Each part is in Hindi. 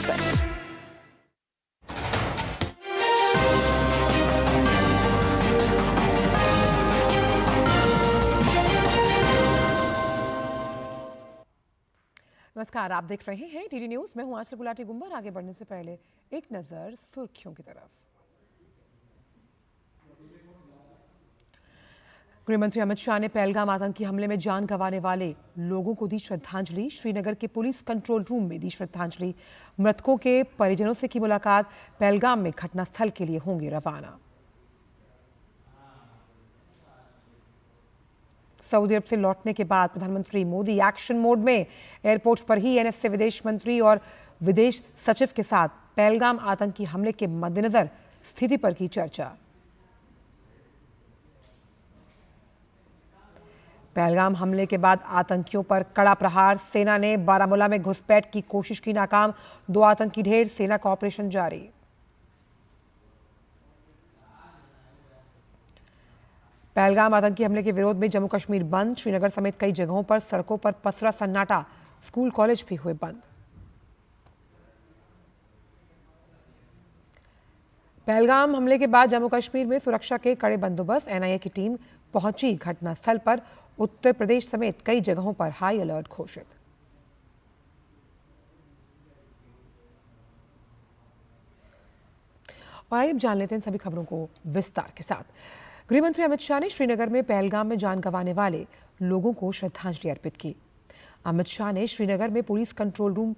पर। नमस्कार, आप देख रहे हैं टीडी न्यूज। मैं हूं आंचल गुलाटी गुंबर। आगे बढ़ने से पहले एक नजर सुर्खियों की तरफ। गृहमंत्री अमित शाह ने पहलगाम आतंकी हमले में जान गंवाने वाले लोगों को दी श्रद्धांजलि। श्रीनगर के पुलिस कंट्रोल रूम में दी श्रद्धांजलि। मृतकों के परिजनों से की मुलाकात। पहलगाम में घटनास्थल के लिए होंगे रवाना। सऊदी अरब से लौटने के बाद प्रधानमंत्री मोदी एक्शन मोड में। एयरपोर्ट पर ही एनएस से विदेश मंत्री और विदेश सचिव के साथ पहलगाम आतंकी हमले के मद्देनजर स्थिति पर की चर्चा। पहलगाम हमले के बाद आतंकियों पर कड़ा प्रहार। सेना ने बारामूला में घुसपैठ की कोशिश की नाकाम। 2 आतंकी ढेर। सेना का ऑपरेशन जारी। पहलगाम आतंकी हमले के विरोध में जम्मू कश्मीर बंद। श्रीनगर समेत कई जगहों पर सड़कों पर पसरा सन्नाटा। स्कूल कॉलेज भी हुए बंद। पहलगाम हमले के बाद जम्मू कश्मीर में सुरक्षा के कड़े बंदोबस्त। एनआईए की टीम पहुंची घटनास्थल पर। उत्तर प्रदेश समेत कई जगहों पर हाई अलर्ट घोषित। और आइए अब जान लेते हैं सभी खबरों को विस्तार के साथ। गृहमंत्री अमित शाह ने श्रीनगर में पहलगाम में जान गंवाने वाले लोगों को श्रद्धांजलि अर्पित की। अमित शाह ने श्रीनगर में पुलिस कंट्रोल रूम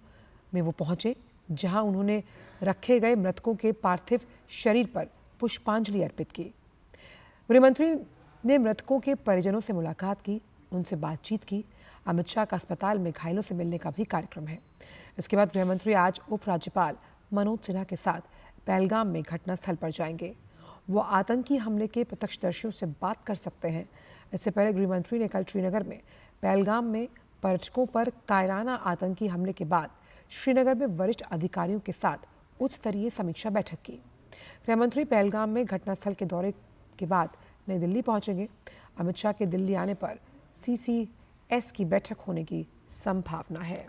में वो पहुंचे, जहां उन्होंने रखे गए मृतकों के पार्थिव शरीर पर पुष्पांजलि अर्पित की। गृहमंत्री ने मृतकों के परिजनों से मुलाकात की, उनसे बातचीत की। अमित शाह का अस्पताल में घायलों से मिलने का भी कार्यक्रम है। इसके बाद गृहमंत्री आज उपराज्यपाल मनोज सिन्हा के साथ पहलगाम में घटनास्थल पर जाएंगे। वो आतंकी हमले के प्रत्यक्षदर्शियों से बात कर सकते हैं। इससे पहले गृहमंत्री ने कल श्रीनगर में पहलगाम में पर्यटकों पर कायराना आतंकी हमले के बाद श्रीनगर में वरिष्ठ अधिकारियों के साथ उच्च स्तरीय समीक्षा बैठक की। गृहमंत्री पहलगाम में घटनास्थल के दौरे के बाद नई दिल्ली पहुंचेंगे। अमित शाह के दिल्ली आने पर सीसीएस की बैठक होने की संभावना है।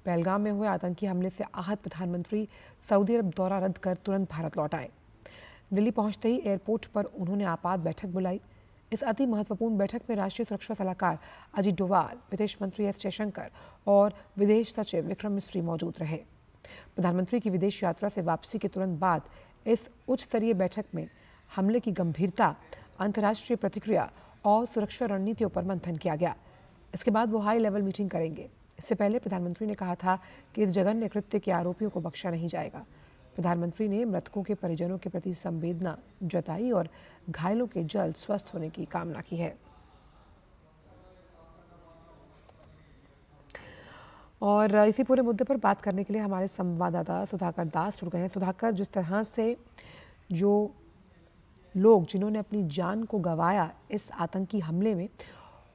पहलगाम में हुए आतंकी हमले से आहत प्रधानमंत्री सऊदी अरब दौरा रद्द कर तुरंत भारत लौट आए। दिल्ली पहुंचते ही एयरपोर्ट पर उन्होंने आपात बैठक बुलाई। इस अति महत्वपूर्ण बैठक में राष्ट्रीय सुरक्षा सलाहकार अजीत डोभाल, विदेश मंत्री एस जयशंकर और विदेश सचिव विक्रम मिस्री मौजूद रहे। प्रधानमंत्री की विदेश यात्रा से वापसी के तुरंत बाद इस उच्च स्तरीय बैठक में हमले की गंभीरता, अंतर्राष्ट्रीय प्रतिक्रिया और सुरक्षा रणनीतियों पर मंथन किया गया। इसके बाद वो हाई लेवल मीटिंग करेंगे। इससे पहले प्रधानमंत्री ने कहा था कि इस जघन्य कृत्य के आरोपियों को बख्शा नहीं जाएगा। प्रधानमंत्री ने मृतकों के परिजनों के प्रति संवेदना जताई और घायलों के जल्द स्वस्थ होने की कामना की है। और इसी पूरे मुद्दे पर बात करने के लिए हमारे संवाददाता सुधाकर दास जुड़ गए हैं। सुधाकर, जिस तरह से जो लोग जिन्होंने अपनी जान को गंवाया इस आतंकी हमले में,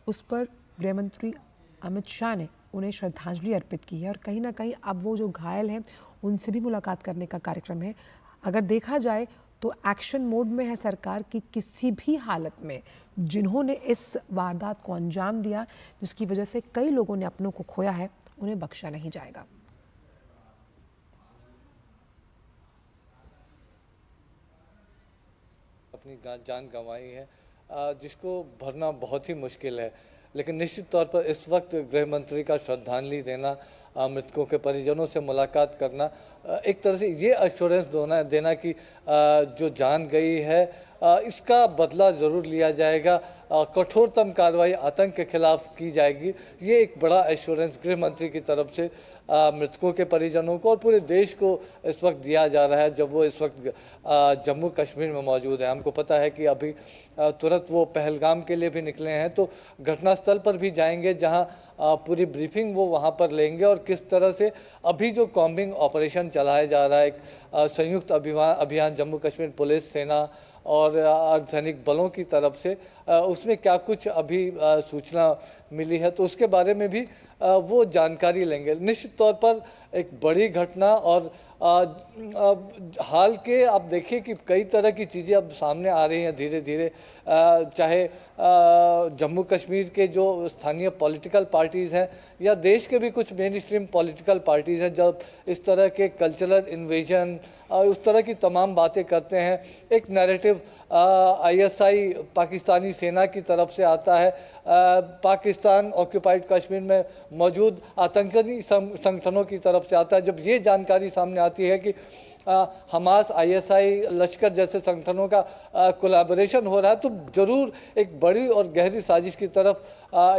उस पर गृहमंत्री अमित शाह ने उन्हें श्रद्धांजलि अर्पित की है और कहीं ना कहीं अब वो जो घायल हैं उनसे भी मुलाकात करने का कार्यक्रम है। अगर देखा जाए तो एक्शन मोड में है सरकार की किसी भी हालत में जिन्होंने इस वारदात को अंजाम दिया, जिसकी वजह से कई लोगों ने अपनों को खोया है, उन्हें बख्शा नहीं जाएगा। अपनी जान गंवाई है, जिसको भरना बहुत ही मुश्किल है, लेकिन निश्चित तौर पर इस वक्त गृह मंत्री का श्रद्धांजलि देना, मृतकों के परिजनों से मुलाकात करना, एक तरह से ये एश्योरेंस देना कि जो जान गई है इसका बदला ज़रूर लिया जाएगा, कठोरतम कार्रवाई आतंक के खिलाफ की जाएगी। ये एक बड़ा एश्योरेंस गृह मंत्री की तरफ से मृतकों के परिजनों को और पूरे देश को इस वक्त दिया जा रहा है, जब वो इस वक्त जम्मू कश्मीर में मौजूद है। हमको पता है कि अभी तुरंत वो पहलगाम के लिए भी निकले हैं, तो घटनास्थल पर भी जाएंगे, जहां पूरी ब्रीफिंग वो वहां पर लेंगे और किस तरह से अभी जो कॉम्बिंग ऑपरेशन चलाया जा रहा है, एक संयुक्त अभियान जम्मू कश्मीर पुलिस, सेना और अर्धसैनिक बलों की तरफ से, उसमें क्या कुछ अभी सूचना मिली है, तो उसके बारे में भी वो जानकारी लेंगे। निश्चित तौर पर एक बड़ी घटना और हाल के आप देखिए कि कई तरह की चीज़ें अब सामने आ रही हैं धीरे धीरे, चाहे जम्मू कश्मीर के जो स्थानीय पॉलिटिकल पार्टीज़ हैं या देश के भी कुछ मेन स्ट्रीम पॉलिटिकल पार्टीज़ हैं, जब इस तरह के कल्चरल इन्वेजन उस तरह की तमाम बातें करते हैं, एक नैरेटिव आईएसआई पाकिस्तानी सेना की तरफ से आता है, पाकिस्तान ऑक्यूपाइड कश्मीर में मौजूद आतंकी संगठनों की तरफ से आता है। जब ये जानकारी सामने आती है कि हमास, आईएसआई, लश्कर जैसे संगठनों का कोलैबोरेशन हो रहा है, तो ज़रूर एक बड़ी और गहरी साजिश की तरफ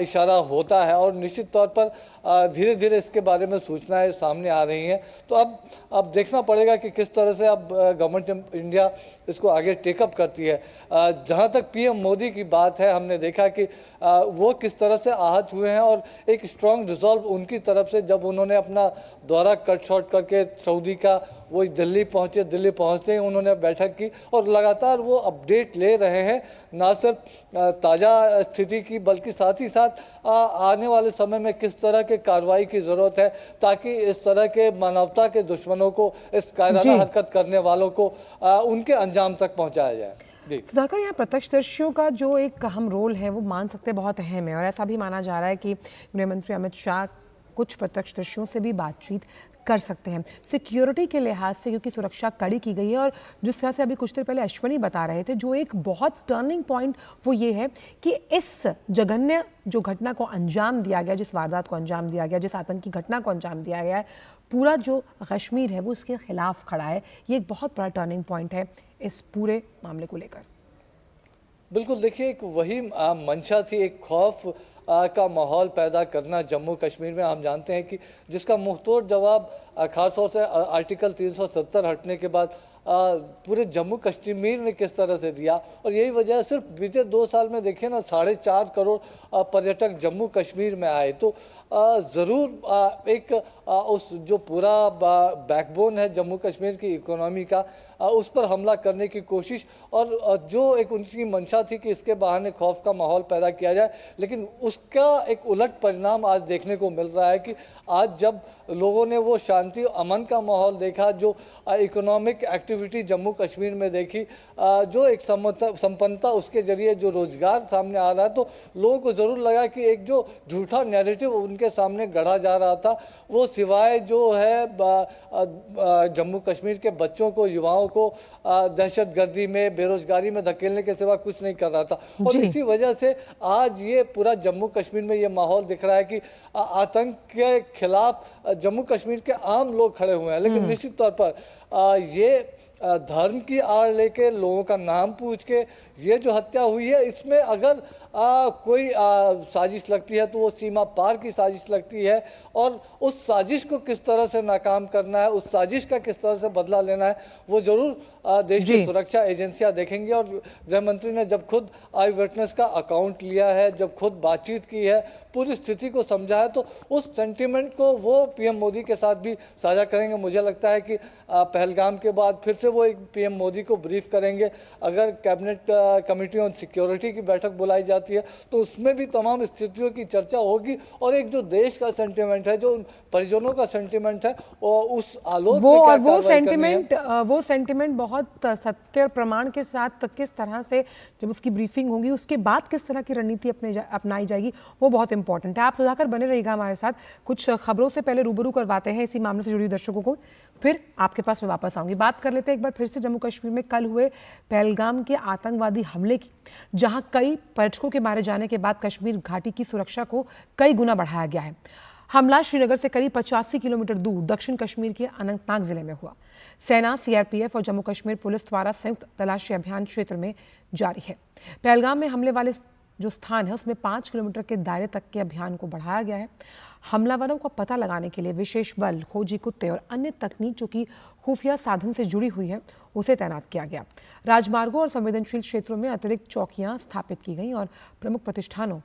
इशारा होता है और निश्चित तौर पर धीरे धीरे इसके बारे में सूचनाएं सामने आ रही हैं। तो अब देखना पड़ेगा कि किस तरह से अब गवर्नमेंट ऑफ इंडिया इसको आगे टेकअप करती है। जहां तक पीएम मोदी की बात है, हमने देखा कि वो किस तरह से आहत हुए हैं और एक स्ट्रॉन्ग रिजॉल्व उनकी तरफ से जब उन्होंने अपना दौरा कट शॉर्ट करके सऊदी का वो दिल्ली पहुंचे, दिल्ली पहुंचते ही उन्होंने बैठक की और लगातार वो अपडेट ले रहे हैं, ना सिर्फ ताज़ा स्थिति की बल्कि साथ ही साथ आने वाले समय में किस तरह के कार्रवाई की ज़रूरत है ताकि इस तरह के मानवता के दुश्मनों को, इस कायराना हरकत करने वालों को उनके अंजाम तक पहुंचाया जाए। सुधाकर, यहाँ प्रत्यक्षदर्शियों का जो एक अहम रोल है वो मान सकते हैं बहुत अहम है और ऐसा भी माना जा रहा है कि गृह मंत्री अमित शाह कुछ प्रत्यक्षदर्शियों से भी बातचीत कर सकते हैं सिक्योरिटी के लिहाज से, क्योंकि सुरक्षा कड़ी की गई है। और जिस तरह से अभी कुछ देर पहले अश्वनी बता रहे थे, जो एक बहुत टर्निंग पॉइंट वो ये है कि इस जघन्य जो घटना को अंजाम दिया गया, जिस वारदात को अंजाम दिया गया, जिस आतंकी घटना को अंजाम दिया गया है, पूरा जो कश्मीर है वो उसके खिलाफ खड़ा है। ये एक बहुत बड़ा टर्निंग पॉइंट है इस पूरे मामले को लेकर। बिल्कुल, देखिए एक वही मंशा थी, एक खौफ का माहौल पैदा करना जम्मू कश्मीर में। हम जानते हैं कि जिसका मुंहतोड़ जवाब खासतौर से आर्टिकल 370 हटने के बाद पूरे जम्मू कश्मीर ने किस तरह से दिया। और यही वजह है, सिर्फ बीते 2 साल में देखिए ना 4.5 करोड़ पर्यटक जम्मू कश्मीर में आए। तो ज़रूर एक उस जो पूरा बैकबोन है जम्मू कश्मीर की इकोनॉमी का, उस पर हमला करने की कोशिश और जो एक उनकी मंशा थी कि इसके बहाने खौफ का माहौल पैदा किया जाए, लेकिन उसका एक उलट परिणाम आज देखने को मिल रहा है कि आज जब लोगों ने वो शांति अमन का माहौल देखा, जो इकोनॉमिक एक्टिविटी जम्मू कश्मीर में देखी, जो एक संपन्नता उसके जरिए जो रोजगार सामने आ रहा है, तो लोगों को ज़रूर लगा कि एक जो झूठा नैरेटिव उनके सामने गढ़ा जा रहा था, वो सिवाय जो है जम्मू कश्मीर के बच्चों को, युवाओं को दहशतगर्दी में, बेरोजगारी में धकेलने के सिवा कुछ नहीं कर रहा था। और इसी वजह से आज ये पूरा जम्मू कश्मीर में ये माहौल दिख रहा है कि आतंक के खिलाफ जम्मू कश्मीर के आम लोग खड़े हुए हैं। लेकिन निश्चित तौर पर ये धर्म की आड़ लेके, लोगों का नाम पूछ के ये जो हत्या हुई है, इसमें अगर कोई साजिश लगती है तो वो सीमा पार की साजिश लगती है। और उस साजिश को किस तरह से नाकाम करना है, उस साजिश का किस तरह से बदला लेना है, वो जरूर देश की सुरक्षा एजेंसियां देखेंगी। और गृह मंत्री ने जब खुद आई विटनेस का अकाउंट लिया है, जब खुद बातचीत की है, पूरी स्थिति को समझा है, तो उस सेंटिमेंट को वो पीएम मोदी के साथ भी साझा करेंगे। मुझे लगता है कि पहलगाम के बाद फिर से वो एक पीएम मोदी को ब्रीफ करेंगे। अगर कैबिनेट कमेटी ऑन सिक्योरिटी की बैठक बुलाई जाती है तो उसमें भी तमाम स्थितियों की चर्चा होगी और एक जो देश का सेंटिमेंट है, जो परिजनों का सेंटिमेंट है, उस आलोक वो सेंटिमेंट बहुत सत्य और प्रमाण के साथ किस तरह से जब उसकी ब्रीफिंग होगी, उसके बाद किस तरह की रणनीति अपनाई जाएगी, वो बहुत इंपॉर्टेंट है। आप सुधाकर बने रहिएगा हमारे साथ। कुछ खबरों से पहले रूबरू करवाते हैं इसी मामले से जुड़ी दर्शकों को, फिर आपके पास मैं वापस आऊंगी। बात कर लेते हैं एक बार फिर से जम्मू कश्मीर में कल हुए पहलगाम के आतंकवादी हमले की, जहां कई पर्यटकों के मारे जाने के बाद कश्मीर घाटी की सुरक्षा को कई गुना बढ़ाया गया है। हमला श्रीनगर से करीब 85 किलोमीटर दूर दक्षिण कश्मीर के अनंतनाग जिले में हुआ। सेना, सीआरपीएफ और जम्मू कश्मीर पुलिस द्वारा संयुक्त तलाशी अभियान क्षेत्र में जारी है। पहलगाम में हमले वाले जो स्थान है उसमें 5 किलोमीटर के दायरे तक के अभियान को बढ़ाया गया है। हमलावरों का पता लगाने के लिए विशेष बल, खोजी कुत्ते और अन्य तकनीक जो कि खुफिया साधन से जुड़ी हुई है, उसे तैनात किया गया। राजमार्गों और संवेदनशील क्षेत्रों में अतिरिक्त चौकियां स्थापित की गई और प्रमुख प्रतिष्ठानों,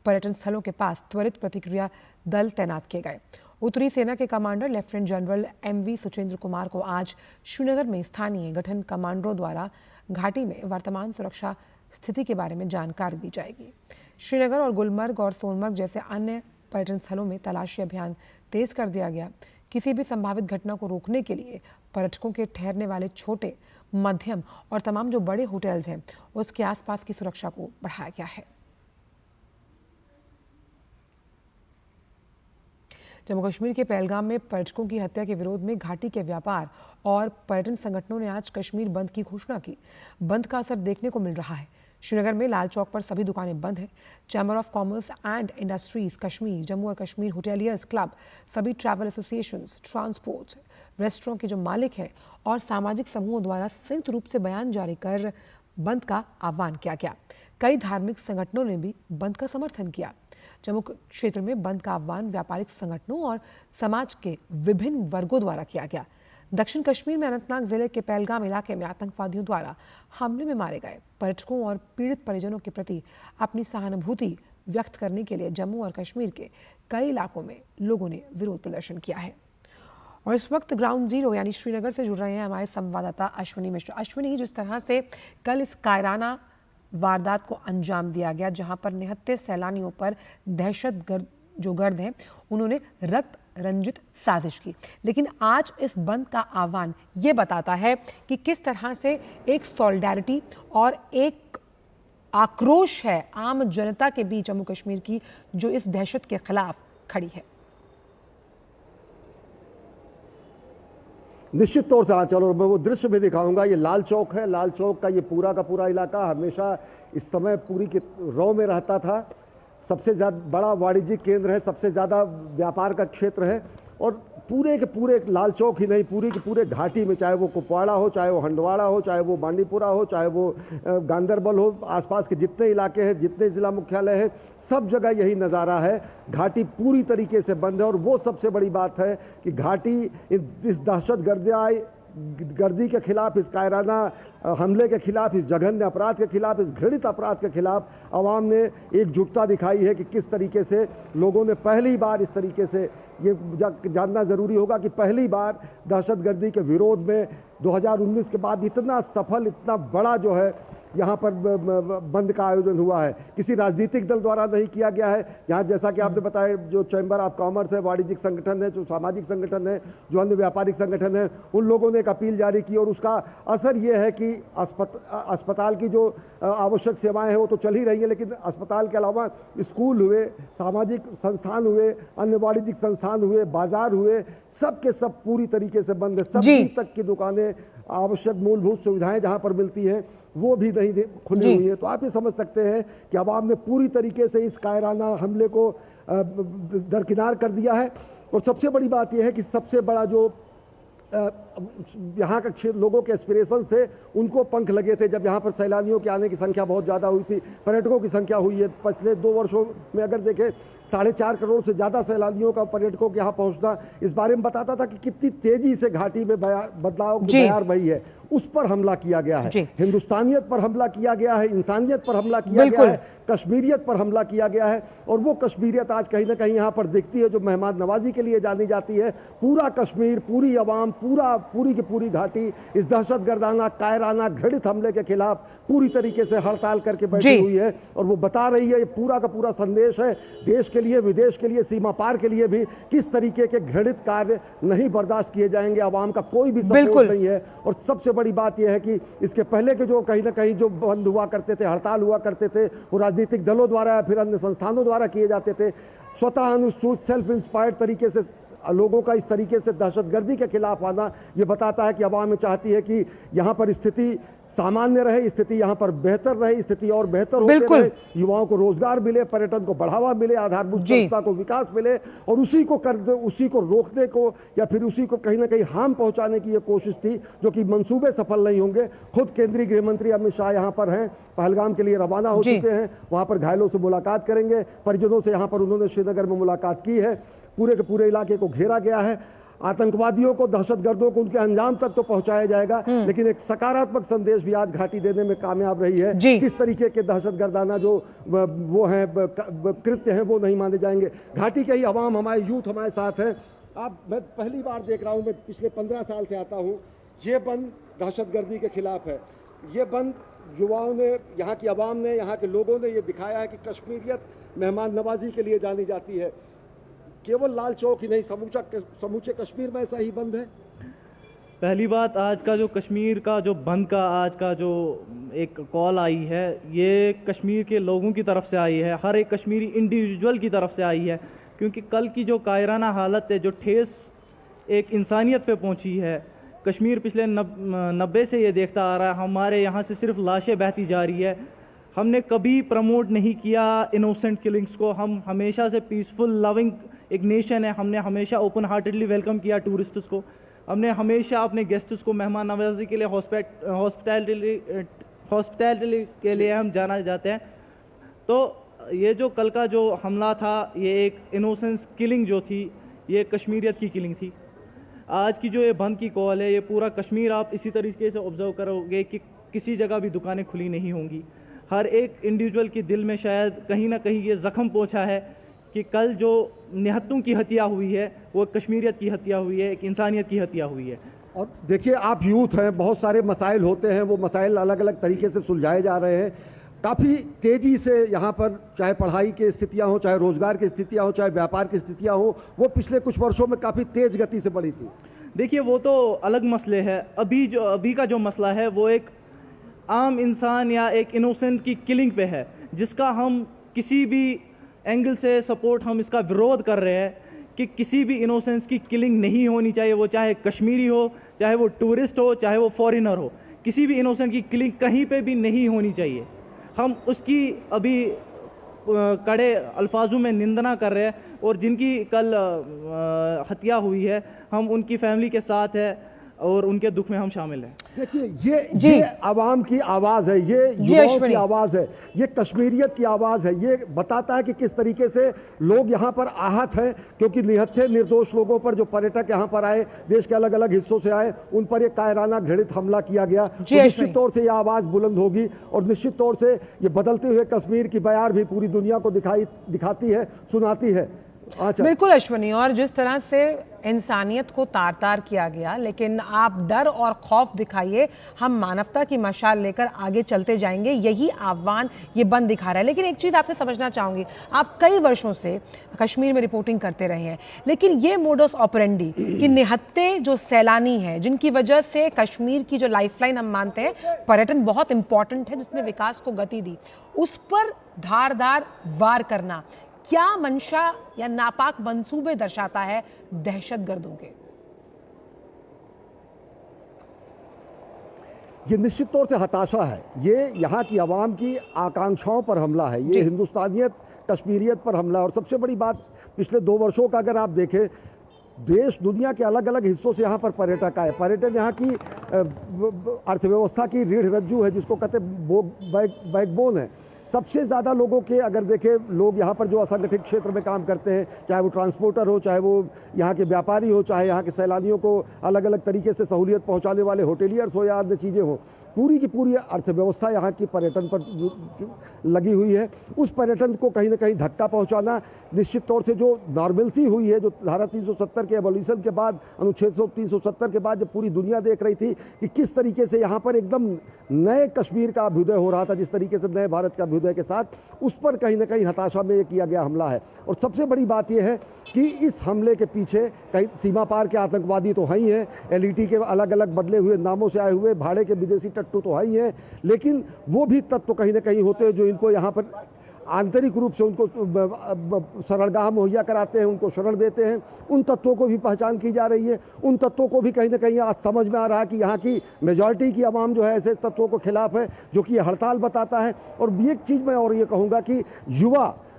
पर्यटन स्थलों के पास त्वरित प्रतिक्रिया दल तैनात किए गए। उत्तरी सेना के commander lieutenant general MV Suchendra Kumar को आज श्रीनगर में स्थानीय गठन कमांडरों द्वारा घाटी में वर्तमान सुरक्षा स्थिति के बारे में जानकारी दी जाएगी। श्रीनगर और गुलमर्ग और सोनमर्ग जैसे अन्य पर्यटन स्थलों में तलाशी अभियान तेज कर दिया गया। किसी भी संभावित घटना को रोकने के लिए पर्यटकों के ठहरने वाले छोटे, मध्यम और तमाम जो बड़े होटल्स हैं उसके आसपास की सुरक्षा को बढ़ाया गया है। जम्मू कश्मीर के पहलगाम में पर्यटकों की हत्या के विरोध में घाटी के व्यापार और पर्यटन संगठनों ने आज कश्मीर बंद की घोषणा की। बंद का असर देखने को मिल रहा है। श्रीनगर में लाल चौक पर सभी दुकानें बंद हैं। Chamber of commerce and industries Kashmir, Jammu और कश्मीर होटेलियर्स क्लब, सभी ट्रैवल एसोसिएशंस, ट्रांसपोर्ट, रेस्टोरेंट के जो मालिक हैं और सामाजिक समूहों द्वारा संयुक्त रूप से बयान जारी कर बंद का आह्वान किया गया। कई धार्मिक संगठनों ने भी बंद का समर्थन किया। जम्मू क्षेत्र में बंद का आह्वान व्यापारिक संगठनों और समाज के विभिन्न वर्गों द्वारा किया गया। दक्षिण कश्मीर में अनंतनाग जिले के पहलगाम इलाके में आतंकवादियों द्वारा हमले में मारे गए पर्यटकों और पीड़ित परिजनों के प्रति अपनी सहानुभूति व्यक्त करने के लिए जम्मू और कश्मीर के कई इलाकों में लोगों ने विरोध प्रदर्शन किया है। और इस वक्त ग्राउंड जीरो यानी श्रीनगर से जुड़ रहे हैं हमारे संवाददाता अश्विनी मिश्र। अश्विनी, जिस तरह से कल इस कायराना वारदात को अंजाम दिया गया जहां पर निहत्थे सैलानियों पर दहशतगर्द जो गर्द हैं उन्होंने रक्त रंजित साजिश की, लेकिन आज इस बंद का आह्वान ये बताता है कि किस तरह से एक सॉलिडारिटी और एक आक्रोश है आम जनता के बीच जम्मू कश्मीर की जो इस दहशत के खिलाफ खड़ी है। निश्चित तौर से चलो मैं वो दृश्य भी दिखाऊंगा। ये लाल चौक है। लाल चौक का ये पूरा का पूरा इलाका हमेशा इस समय पूरी के रौ में रहता था। सबसे ज़्यादा बड़ा वाणिज्यिक केंद्र है, सबसे ज़्यादा व्यापार का क्षेत्र है और पूरे के पूरे लाल चौक ही नहीं, पूरी के पूरे घाटी में, चाहे वो कुपवाड़ा हो, चाहे वो हंडवाड़ा हो, चाहे वो बांडीपुरा हो, चाहे वो गांदरबल हो, आसपास के जितने इलाके हैं, जितने जिला मुख्यालय हैं, सब जगह यही नज़ारा है। घाटी पूरी तरीके से बंद है और वो सबसे बड़ी बात है कि घाटी इस दहशतगर्दी के खिलाफ, इस कायराना हमले के खिलाफ, इस जघन्य अपराध के खिलाफ, इस घृणित अपराध के खिलाफ आवाम ने एकजुटता दिखाई है कि किस तरीके से लोगों ने पहली बार इस तरीके से, ये जानना ज़रूरी होगा कि पहली बार दहशतगर्दी के विरोध में 2019 के बाद इतना सफल, इतना बड़ा जो है यहाँ पर बंद का आयोजन हुआ है। किसी राजनीतिक दल द्वारा नहीं किया गया है। यहाँ जैसा कि आपने बताया, जो चैम्बर ऑफ कॉमर्स है, वाणिज्यिक संगठन है, जो सामाजिक संगठन है, जो अन्य व्यापारिक संगठन है, उन लोगों ने एक अपील जारी की और उसका असर ये है कि अस्पताल की जो आवश्यक सेवाएं हैं वो तो चल ही रही है, लेकिन अस्पताल के अलावा स्कूल हुए, सामाजिक संस्थान हुए, अन्य वाणिज्यिक संस्थान हुए, बाजार हुए, सब के सब पूरी तरीके से बंद है। सभी तक की दुकानें, आवश्यक मूलभूत सुविधाएं जहां पर मिलती हैं वो भी नहीं खुली हुई है। तो आप ये समझ सकते हैं कि आवाम ने पूरी तरीके से इस कायराना हमले को दरकिनार कर दिया है। और सबसे बड़ी बात यह है कि सबसे बड़ा जो यहाँ का लोगों के एस्पिरेशन थे उनको पंख लगे थे जब यहाँ पर सैलानियों के आने की संख्या बहुत ज़्यादा हुई थी, पर्यटकों की संख्या हुई है। पिछले 2 वर्षों में अगर देखें 4.5 करोड़ से ज़्यादा सैलानियों का, पर्यटकों के यहाँ पहुँचना इस बारे में बताता था कि कितनी तेजी से घाटी में बदलाव की बयार बही है। उस पर हमला किया गया है, हिंदुस्तानियत पर हमला किया गया है, इंसानियत पर हमला किया गया है, कश्मीरियत पर हमला किया गया है। और वो कश्मीरियत आज कहीं ना कहीं यहाँ पर दिखती है जो मेहमान नवाजी के लिए जानी जाती है। पूरा कश्मीर, पूरी आवाम, पूरी की पूरी घाटी इस दहशतगर्दाना, कायराना, घृणित हमले के खिलाफ पूरी तरीके से हड़ताल करके बैठी हुई है। और वो बता रही है, ये पूरा का पूरा संदेश है देश के लिए, विदेश के लिए, सीमा पार के लिए भी, किस तरीके के घृणित कार्य नहीं बर्दाश्त किए जाएंगे। आवाम का कोई भी सपोर्ट नहीं है। और सबसे बड़ी बात यह है कि इसके पहले के जो कहीं ना कहीं जो बंद हुआ करते थे, हड़ताल हुआ करते थे, वो राजनीतिक दलों द्वारा या फिर अन्य संस्थानों द्वारा किए जाते थे। स्वतः अनुसूचित, सेल्फ इंस्पायर्ड तरीके से लोगों का इस तरीके से दहशतगर्दी के खिलाफ आना ये बताता है कि आवाम चाहती है कि यहाँ पर स्थिति सामान्य रहे, स्थिति यहाँ पर बेहतर रहे, स्थिति और बेहतर होते रहे, युवाओं को रोजगार मिले, पर्यटन को बढ़ावा मिले, आधारभूत संस्था को विकास मिले। और उसी को रोकने को या फिर उसी को कहीं ना कहीं हार्म पहुंचाने की ये कोशिश थी, जो कि मंसूबे सफल नहीं होंगे। खुद केंद्रीय गृह मंत्री अमित शाह यहाँ पर हैं, पहलगाम के लिए रवाना हो चुके हैं, वहाँ पर घायलों से मुलाकात करेंगे, परिजनों से यहाँ पर उन्होंने श्रीनगर में मुलाकात की है। पूरे के पूरे इलाके को घेरा गया है। आतंकवादियों को, दहशतगर्दों को उनके अंजाम तक तो पहुंचाया जाएगा, लेकिन एक सकारात्मक संदेश भी आज घाटी देने में कामयाब रही है। किस तरीके के दहशतगर्दाना जो वो हैं कृत्य हैं वो नहीं माने जाएंगे। घाटी के ही अवाम, हमारे यूथ हमारे साथ हैं। मैं पहली बार देख रहा हूँ, मैं पिछले 15 साल से आता हूँ, ये बंद दहशतगर्दी के खिलाफ है, ये बंद युवाओं ने, यहाँ की आवाम ने, यहाँ के लोगों ने ये दिखाया है कि कश्मीरियत मेहमान नवाजी के लिए जानी जाती है। केवल लाल चौक ही नहीं, समूचे कश्मीर में ऐसा ही बंद है। पहली बात, आज का जो कश्मीर का जो बंद का आज का जो एक कॉल आई है, ये कश्मीर के लोगों की तरफ से आई है, हर एक कश्मीरी इंडिविजुअल की तरफ से आई है। क्योंकि कल की जो कायराना हालत है, जो ठेस एक इंसानियत पे पहुंची है, कश्मीर पिछले 90 से ये देखता आ रहा है, हमारे यहाँ से सिर्फ लाशें बहती जा रही है। हमने कभी प्रमोट नहीं किया इनोसेंट किलिंग्स को, हम हमेशा से पीसफुल लविंग एक नेशन है, हमने हमेशा ओपन हार्टेडली वेलकम किया टूरिस्ट्स को, हमने हमेशा अपने गेस्ट्स को मेहमान नवाजी के लिए हॉस्पिटैलिटी के लिए हम जाना जाते हैं। तो ये जो कल का जो हमला था, ये एक इनोसेंस किलिंग जो थी, ये कश्मीरियत की किलिंग थी। आज की जो ये बंद की कॉल है, ये पूरा कश्मीर आप इसी तरीके से ऑब्जर्व करोगे कि किसी जगह भी दुकानें खुली नहीं होंगी। हर एक इंडिविजुअल के दिल में शायद कहीं ना कहीं ये ज़ख्म पहुंचा है कि कल जो निहत्तों की हत्या हुई है, वो कश्मीरियत की हत्या हुई है, एक इंसानियत की हत्या हुई है। और देखिए, आप यूथ हैं, बहुत सारे मसाइल होते हैं, वो मसाइल अलग अलग तरीके से सुलझाए जा रहे हैं। काफ़ी तेज़ी से यहाँ पर चाहे पढ़ाई की स्थितियाँ हों, चाहे रोज़गार की स्थितियाँ हों, चाहे व्यापार की स्थितियाँ हों, वो पिछले कुछ वर्षों में काफ़ी तेज़ गति से बढ़ी थी। देखिए, वो तो अलग मसले है। अभी का जो मसला है, वो एक आम इंसान या एक इनोसेंट की किलिंग पे है, जिसका हम किसी भी एंगल से सपोर्ट, हम इसका विरोध कर रहे हैं कि किसी भी इनोसेंस की किलिंग नहीं होनी चाहिए। वो चाहे कश्मीरी हो, चाहे वो टूरिस्ट हो, चाहे वो फॉरेनर हो, किसी भी इनोसेंट की किलिंग कहीं पे भी नहीं होनी चाहिए। हम उसकी अभी कड़े अल्फाजों में निंदना कर रहे हैं, और जिनकी कल हत्या हुई है, हम उनकी फैमिली के साथ है और उनके दुख में हम शामिल हैं। देखिए, ये आवाम की आवाज़ है, ये युवाओं की आवाज़ है, ये कश्मीरियत की आवाज़ है। ये बताता है कि किस तरीके से लोग यहाँ पर आहत हैं, क्योंकि निहत्थे निर्दोष लोगों पर, जो पर्यटक यहाँ पर आए, देश के अलग अलग हिस्सों से आए, उन पर एक कायराना घृणित हमला किया गया। तो निश्चित तौर से ये आवाज़ बुलंद होगी, और निश्चित तौर से ये बदलते हुए कश्मीर की बयार भी पूरी दुनिया को दिखाती है, सुनाती है। बिल्कुल अश्वनी, और जिस तरह से इंसानियत को तार तार किया गया, लेकिन आप डर और खौफ दिखाइए, हम मानवता की मशाल लेकर आगे चलते जाएंगे, यही आह्वान ये बंद दिखा रहा है। लेकिन एक चीज़ आपसे समझना चाहूँगी, आप कई वर्षों से कश्मीर में रिपोर्टिंग करते रहे हैं, लेकिन ये मोडस ऑपरेंडी कि निहत्ते जो सैलानी हैं, जिनकी वजह से कश्मीर की जो लाइफलाइन हम मानते हैं, पर्यटन बहुत इंपॉर्टेंट है, जिसने विकास को गति दी, उस पर धारदार वार करना क्या मंशा या नापाक मंसूबे दर्शाता है दहशतगर्दों के? ये निश्चित तौर से हताशा है, ये यहाँ की आवाम की आकांक्षाओं पर हमला है, ये हिंदुस्तानियत, कश्मीरियत पर हमला है। और सबसे बड़ी बात, पिछले 2 वर्षों का अगर आप देखें, देश दुनिया के अलग अलग हिस्सों से यहाँ पर पर्यटक आए। पर्यटन यहाँ की अर्थव्यवस्था की रीढ़ रज्जू है, जिसको कहते बैकबोन है। सबसे ज़्यादा लोगों के अगर देखें, लोग यहाँ पर जो असंगठित क्षेत्र में काम करते हैं, चाहे वो ट्रांसपोर्टर हो, चाहे वो यहाँ के व्यापारी हो, चाहे यहाँ के सैलानियों को अलग अलग तरीके से सहूलियत पहुँचाने वाले होटेलियर्स हो या अन्य चीज़ें हों, पूरी की पूरी अर्थव्यवस्था यहाँ की पर्यटन पर लगी हुई है। उस पर्यटन को कहीं ना कहीं धक्का पहुँचाना, निश्चित तौर से जो नॉर्मलसी हुई है, जो धारा 370 के एबोल्यूशन के बाद, अनुच्छेद 370 के बाद, जब पूरी दुनिया देख रही थी कि किस तरीके से यहाँ पर एकदम नए कश्मीर का अभ्युदय हो रहा था, जिस तरीके से नए भारत का अभ्युदय के साथ, उस पर कहीं ना कहीं हताशा में ये किया गया हमला है। और सबसे बड़ी बात यह है कि इस हमले के पीछे कहीं सीमा पार के आतंकवादी तो हैं ही हैं, एलईटी के अलग अलग बदले हुए नामों से आए हुए भाड़े के विदेशी टट्टू तो है ही हैं, लेकिन वो भी तत्व कहीं ना कहीं होते हैं जो इनको यहाँ पर आंतरिक रूप से उनको शरणगाह मुहैया कराते हैं, उनको शरण देते हैं। उन तत्वों को भी पहचान की जा रही है, उन तत्वों को भी कहीं ना कहीं आज समझ में आ रहा है कि यहाँ की मेजॉरिटी की आवाम जो है ऐसे तत्वों को खिलाफ है, जो कि हड़ताल बताता है। और एक चीज़ मैं और ये कहूँगा कि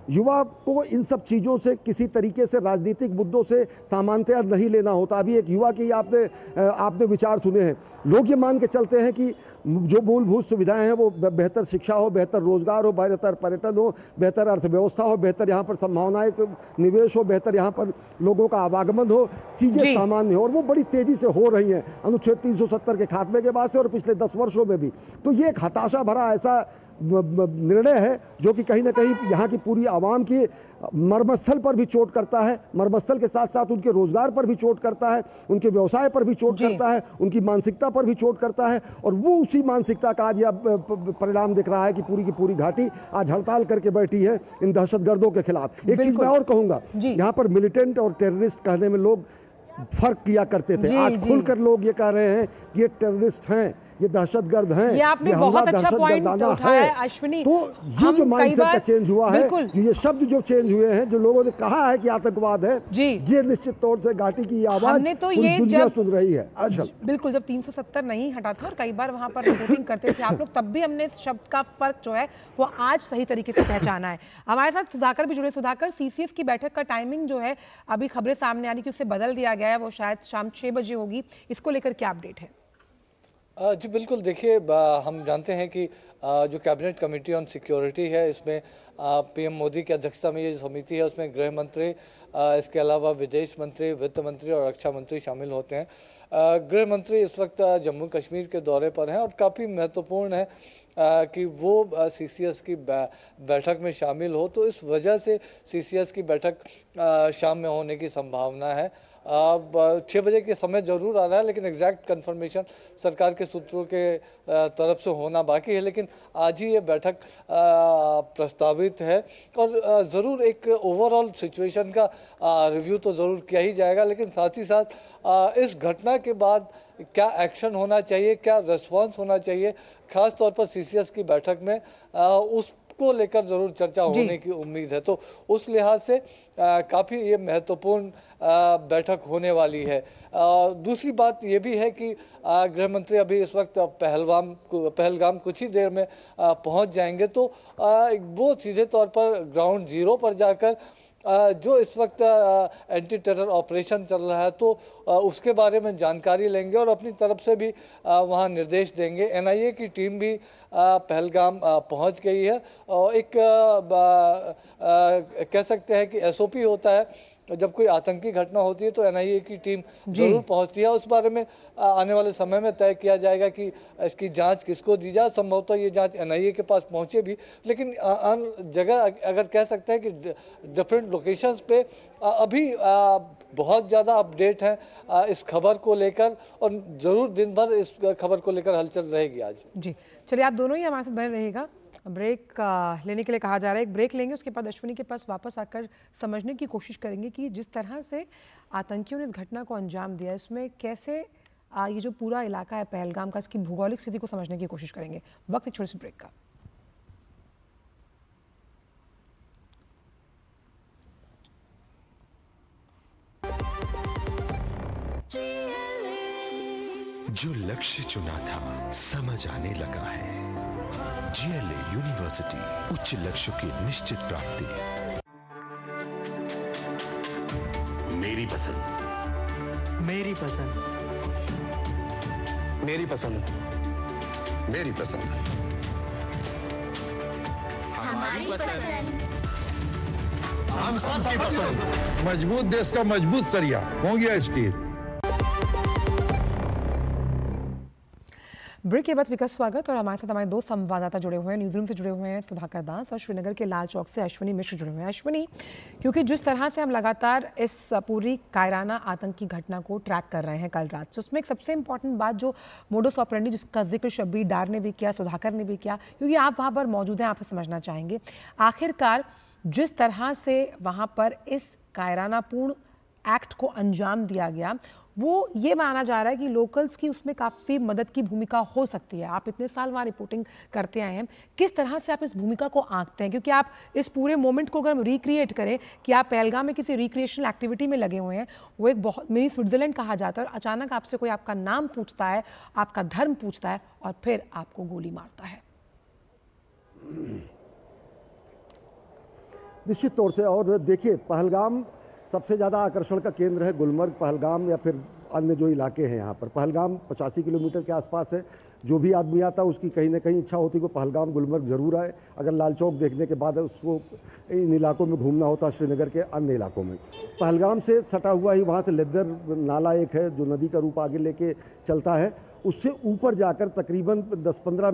युवा को इन सब चीज़ों से किसी तरीके से राजनीतिक मुद्दों से सामान्यतया नहीं लेना होता। अभी एक युवा की आपने विचार सुने हैं, लोग ये मान के चलते हैं कि जो मूलभूत सुविधाएं हैं वो बेहतर शिक्षा हो, बेहतर रोजगार हो, बेहतर पर्यटन हो, बेहतर अर्थव्यवस्था हो, बेहतर यहाँ पर संभावनाएं निवेश हो, बेहतर यहाँ पर लोगों का आवागमन हो, चीज़ें सामान्य हो, और वो बड़ी तेज़ी से हो रही हैं अनुच्छेद 370 के खात्मे के बाद से और पिछले 10 वर्षों में भी। तो ये एक हताशा भरा ऐसा निर्णय है जो कि कहीं ना कहीं यहाँ की पूरी आवाम की मर्मस्थल पर भी चोट करता है, मर्मस्थल के साथ साथ उनके रोजगार पर भी चोट करता है, उनके व्यवसाय पर भी चोट करता है, उनकी मानसिकता पर भी चोट करता है। और वो उसी मानसिकता का आज यह परिणाम दिख रहा है कि पूरी की पूरी घाटी आज हड़ताल करके बैठी है इन दहशतगर्दों के खिलाफ। एक चीज मैं और कहूंगा, यहाँ पर मिलिटेंट और टेररिस्ट कहने में लोग फर्क किया करते थे, आज खुलकर लोग ये कह रहे हैं कि ये टेररिस्ट हैं, ये दहशतगर्द हैं। ये आपने बहुत अच्छा पॉइंट उठाया है अश्विनी। तो ये जो माइंडसेट का चेंज हुआ है, ये शब्द जो चेंज हुए हैं, जो लोगों ने कहा है कि आतंकवाद है, ये निश्चित तौर से घाटी की आवाज हमने तो ये जब सुन रही है। बिल्कुल, जब 370 नहीं हटा था और कई बार वहां पर रिपोर्टिंग करते थे आप लोग, तब भी हमने इस शब्द का फर्क जो है वो आज सही तरीके से पहचाना है। हमारे साथ सुधाकर भी जुड़े। सुधाकर, सीसीएस की बैठक का टाइमिंग जो है अभी खबरें सामने आ रही कि उसे बदल दिया गया है, वो शायद शाम 6 बजे होगी, इसको लेकर क्या अपडेट है? जी बिल्कुल, देखिए हम जानते हैं कि जो कैबिनेट कमेटी ऑन सिक्योरिटी है, इसमें पीएम मोदी की अध्यक्षता में ये समिति है, उसमें गृह मंत्री, इसके अलावा विदेश मंत्री, वित्त मंत्री और रक्षा मंत्री शामिल होते हैं। गृह मंत्री इस वक्त जम्मू कश्मीर के दौरे पर हैं और काफ़ी महत्वपूर्ण है कि वो सीसीएस की बैठक में शामिल हो, तो इस वजह से सीसीएस की बैठक शाम में होने की संभावना है। 6 बजे के समय जरूर आ रहा है, लेकिन एग्जैक्ट कंफर्मेशन सरकार के सूत्रों के तरफ से होना बाकी है। लेकिन आज ही ये बैठक प्रस्तावित है और ज़रूर एक ओवरऑल सिचुएशन का रिव्यू तो ज़रूर किया ही जाएगा, लेकिन साथ ही साथ इस घटना के बाद क्या एक्शन होना चाहिए, क्या रिस्पॉन्स होना चाहिए, खास तौर पर सीसीएस की बैठक में उसको लेकर ज़रूर चर्चा होने की उम्मीद है। तो उस लिहाज से काफ़ी ये महत्वपूर्ण बैठक होने वाली है। दूसरी बात ये भी है कि गृह मंत्री अभी इस वक्त पहलगाम कुछ ही देर में पहुंच जाएंगे, तो वो सीधे तौर पर ग्राउंड जीरो पर जाकर जो इस वक्त एंटी टेरर ऑपरेशन चल रहा है, तो उसके बारे में जानकारी लेंगे और अपनी तरफ से भी वहां निर्देश देंगे। एनआईए की टीम भी पहलगाम पहुंच गई है और एक कह सकते हैं कि एसओपी होता है, जब कोई आतंकी घटना होती है तो एनआईए की टीम जरूर पहुंचती है। उस बारे में आने वाले समय में तय किया जाएगा कि इसकी जांच किसको दी जाए। संभवतः ये जांच एनआईए के पास पहुंचे भी, लेकिन जगह अगर कह सकते हैं कि डिफरेंट लोकेशंस पे अभी बहुत ज़्यादा अपडेट है इस खबर को लेकर और ज़रूर दिन भर इस खबर को लेकर हलचल रहेगी आज। जी चलिए, आप दोनों ही हमारे साथ बने रहिएगा। ब्रेक लेने के लिए कहा जा रहा है, एक ब्रेक लेंगे, उसके बाद अश्विनी के पास वापस आकर समझने की कोशिश करेंगे कि जिस तरह से आतंकियों ने इस घटना को अंजाम दिया, इसमें कैसे ये जो पूरा इलाका है पहलगाम का, इसकी भौगोलिक स्थिति को समझने की कोशिश करेंगे। वक्त एक छोटे से ब्रेक का। जो लक्ष्य चुना था समझ आने लगा है। जीएलए यूनिवर्सिटी, उच्च लक्ष्य की निश्चित प्राप्ति। मेरी पसंद, मेरी पसंद, मेरी पसंद, मेरी पसंद, हमारी पसंद, हम सबकी पसंद। मजबूत देश का मजबूत सरिया हो गया स्टील। ब्रेक के बाद विकास स्वागत। और हमारे साथ हमारे दो संवाददाता जुड़े हुए हैं, न्यूज़ रूम से जुड़े हुए हैं सुधाकर दास और श्रीनगर के लाल चौक से अश्विनी मिश्र जुड़े हुए हैं। अश्विनी, क्योंकि जिस तरह से हम लगातार इस पूरी कायराना आतंकी घटना को ट्रैक कर रहे हैं कल रात से, उसमें एक सबसे इंपॉर्टेंट बात जो मोडस ऑपरेंडी, जिसका जिक्र शब्बीर डार ने भी किया, सुधाकर ने भी किया, क्योंकि आप वहाँ पर मौजूद हैं, आपसे समझना चाहेंगे आखिरकार जिस तरह से वहाँ पर इस कायरानापूर्ण एक्ट को अंजाम दिया गया, वो ये माना जा रहा है कि लोकल्स की उसमें काफ़ी मदद की भूमिका हो सकती है। आप इतने साल वहाँ रिपोर्टिंग करते आए हैं, किस तरह से आप इस भूमिका को आंकते हैं? क्योंकि आप इस पूरे मोमेंट को अगर हम रिक्रिएट करें कि आप पहलगाम में किसी रिक्रिएशनल एक्टिविटी में लगे हुए हैं, वो एक बहुत मिनी स्विट्जरलैंड कहा जाता है, और अचानक आपसे कोई आपका नाम पूछता है, आपका धर्म पूछता है और फिर आपको गोली मारता है। निश्चित तौर से। और देखिए, पहलगाम सबसे ज़्यादा आकर्षण का केंद्र है। गुलमर्ग, पहलगाम या फिर अन्य जो इलाके हैं यहाँ पर, पहलगाम 85 किलोमीटर के आसपास है। जो भी आदमी आता है उसकी कहीं ना कहीं इच्छा होती है कि पहलगाम गुलमर्ग जरूर आए। अगर लाल चौक देखने के बाद उसको इन इलाकों में घूमना होता, श्रीनगर के अन्य इलाकों में। पहलगाम से सटा हुआ ही वहाँ से लेदर नाला एक है जो नदी का रूप आगे लेके चलता है, उससे ऊपर जाकर तकरीबन 10-15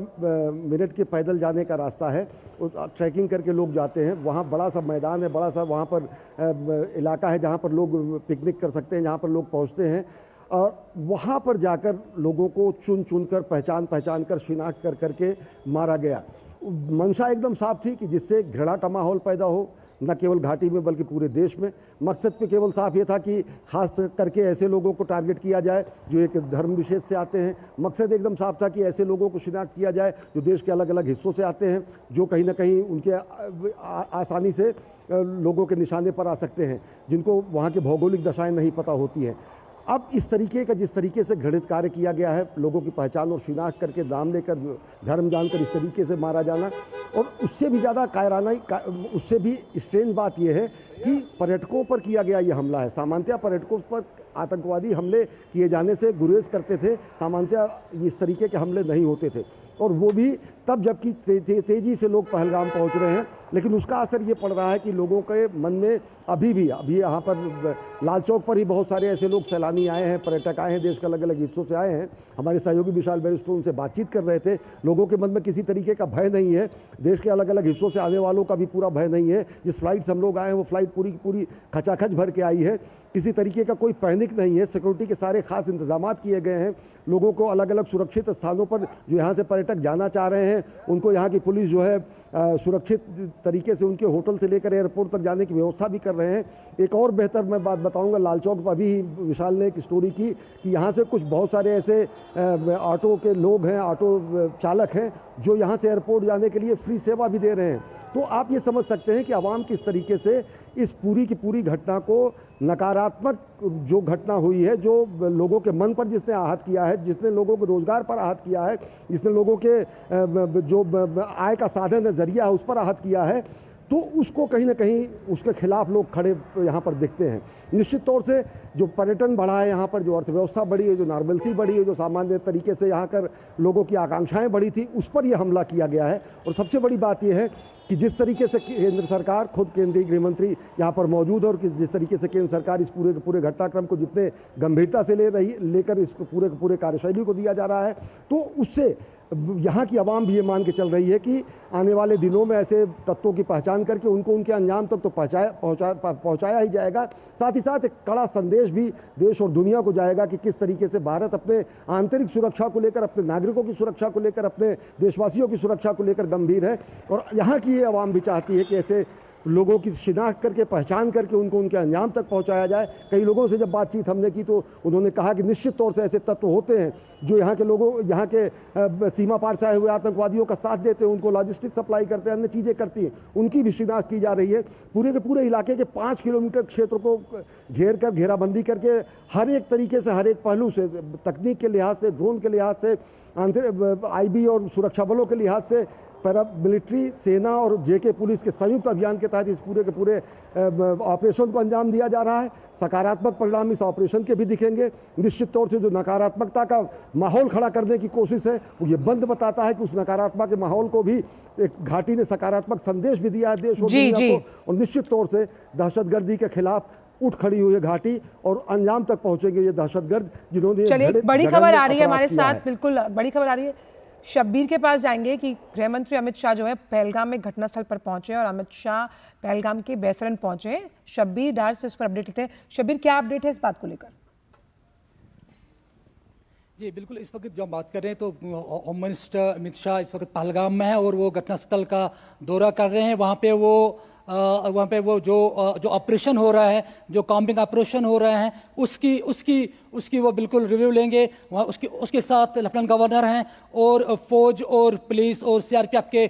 मिनट के पैदल जाने का रास्ता है। ट्रैकिंग करके लोग जाते हैं। वहाँ बड़ा सा मैदान है, बड़ा सा वहाँ पर इलाका है जहाँ पर लोग पिकनिक कर सकते हैं, जहाँ पर लोग पहुँचते हैं। और वहाँ पर जाकर लोगों को चुन चुन कर पहचान कर शिनाख्त कर करके मारा गया। मंशा एकदम साफ थी कि जिससे घृणा का माहौल पैदा हो, न केवल घाटी में बल्कि पूरे देश में। मकसद पे केवल साफ ये था कि खास करके ऐसे लोगों को टारगेट किया जाए जो एक धर्म विशेष से आते हैं। मकसद एकदम साफ था कि ऐसे लोगों को शिनाख्त किया जाए जो देश के अलग अलग हिस्सों से आते हैं, जो कहीं ना कहीं उनके आसानी से लोगों के निशाने पर आ सकते हैं, जिनको वहाँ की भौगोलिक दशाएं नहीं पता होती हैं। अब इस तरीके का जिस तरीके से घृणित कार्य किया गया है, लोगों की पहचान और शिनाख्त करके नाम लेकर धर्म जानकर इस तरीके से मारा जाना, और उससे भी ज़्यादा कायराना, उससे भी स्ट्रेंज बात यह है कि पर्यटकों पर किया गया ये हमला है। सामान्यतः पर्यटकों पर आतंकवादी हमले किए जाने से गुरेज करते थे, सामान्यतः इस तरीके के हमले नहीं होते थे, और वो भी तब जबकि तेज़ी से लोग पहलगाम पहुंच रहे हैं। लेकिन उसका असर ये पड़ रहा है कि लोगों के मन में अभी यहाँ पर लाल चौक पर ही बहुत सारे ऐसे लोग सैलानी आए हैं, पर्यटक आए हैं, देश के अलग अलग हिस्सों से आए हैं। हमारे सहयोगी विशाल बैरिस्टो उनसे बातचीत कर रहे थे। लोगों के मन में किसी तरीके का भय नहीं है, देश के अलग अलग हिस्सों से आने वालों का भी पूरा भय नहीं है। जिस फ्लाइट से हम लोग आए हैं वो फ्लाइट पूरी की पूरी खचाखच भर के आई है, किसी तरीके का कोई पैनिक नहीं है। सिक्योरिटी के सारे खास इंतजाम किए गए हैं। लोगों को अलग अलग सुरक्षित स्थानों पर जो यहाँ से पर्यटक जाना चाह रहे हैं, उनको यहाँ की पुलिस जो है सुरक्षित तरीके से उनके होटल से लेकर एयरपोर्ट तक जाने की व्यवस्था भी कर रहे हैं। एक और बेहतर मैं बात बताऊंगा, लाल चौक पर अभी विशाल ने एक स्टोरी की कि यहाँ से कुछ बहुत सारे ऐसे ऑटो के लोग हैं, ऑटो चालक हैं, जो यहाँ से एयरपोर्ट जाने के लिए फ्री सेवा भी दे रहे हैं। तो आप ये समझ सकते हैं कि आवाम किस तरीके से इस पूरी की पूरी घटना को नकारात्मक जो घटना हुई है, जो लोगों के मन पर जिसने आहत किया है, जिसने लोगों के रोजगार पर आहत किया है, जिसने लोगों के जो आय का साधन है, जरिया है, उस पर आहत किया है, तो उसको कहीं ना कहीं उसके खिलाफ लोग खड़े यहाँ पर दिखते हैं। निश्चित तौर से जो पर्यटन बढ़ा है यहाँ पर, जो अर्थव्यवस्था बढ़ी है, जो नॉर्मलसी बढ़ी है, जो सामान्य तरीके से यहाँ कर लोगों की आकांक्षाएं बढ़ी थी, उस पर यह हमला किया गया है। और सबसे बड़ी बात यह है कि जिस तरीके से केंद्र सरकार, खुद केंद्रीय गृह मंत्री यहाँ पर मौजूद है, और जिस तरीके से केंद्र सरकार इस पूरे घटनाक्रम को जितने गंभीरता से लेकर इस पूरे कार्यशैली को दिया जा रहा है, तो उससे यहाँ की आवाम भी ये मान के चल रही है कि आने वाले दिनों में ऐसे तत्वों की पहचान करके उनको उनके अंजाम तक तो पहुँचाया ही जाएगा। साथ ही साथ एक कड़ा संदेश भी देश और दुनिया को जाएगा कि किस तरीके से भारत अपने आंतरिक सुरक्षा को लेकर, अपने नागरिकों की सुरक्षा को लेकर, अपने देशवासियों की सुरक्षा को लेकर गंभीर है। और यहाँ की ये आवाम भी चाहती है कि ऐसे लोगों की शिनाख्त करके, पहचान करके उनको उनके अंजाम तक पहुंचाया जाए। कई लोगों से जब बातचीत हमने की तो उन्होंने कहा कि निश्चित तौर से ऐसे तत्व होते हैं जो यहाँ के लोगों, यहाँ के सीमा पार से आए हुए आतंकवादियों का साथ देते हैं, उनको लॉजिस्टिक सप्लाई करते हैं, अन्य चीज़ें करती हैं, उनकी भी शिनाख्त की जा रही है। पूरे के पूरे इलाके के 5 किलोमीटर क्षेत्र को घेराबंदी करके हर एक तरीके से, हर एक पहलू से, तकनीक के लिहाज से, ड्रोन के लिहाज से, IB और सुरक्षा बलों के लिहाज से, पैरामिलिट्री सेना और जेके पुलिस के संयुक्त अभियान के तहत इस पूरे के पूरे ऑपरेशन को अंजाम दिया जा रहा है। सकारात्मक परिणाम इस ऑपरेशन के भी दिखेंगे। निश्चित तौर से जो नकारात्मकता का माहौल खड़ा करने की कोशिश है, वो ये बंद बताता है कि उस नकारात्मक के माहौल को भी एक घाटी ने सकारात्मक संदेश भी दिया है देश और दुनिया को। और निश्चित तौर से दहशतगर्दी के खिलाफ उठ खड़ी हुई है घाटी, और अंजाम तक पहुंचेंगे ये दहशतगर्द जिन्होंने। चलिए, बड़ी खबर आ रही है हमारे साथ, बिल्कुल बड़ी खबर आ रही है। शब्बीर के पास जाएंगे कि गृह मंत्री अमित शाह जो है पहलगाम में घटनास्थल पर पहुंचे, और अमित शाह पहलगाम के बैसरन पहुंचे। शब्बीर डार से उस पर अपडेट थे। शब्बीर, क्या अपडेट है इस बात को लेकर? जी बिल्कुल, इस वक्त जो हम बात कर रहे हैं तो होम मिनिस्टर अमित शाह इस वक्त पहलगाम में है और वो घटनास्थल का दौरा कर रहे हैं। वहाँ पे वो जो ऑपरेशन हो रहा है, जो कॉम्बिंग ऑपरेशन हो रहे हैं, उसकी वो बिल्कुल रिव्यू लेंगे। वहाँ उसके साथ लेफ्टिनेंट गवर्नर हैं और फौज और पुलिस और CRPF के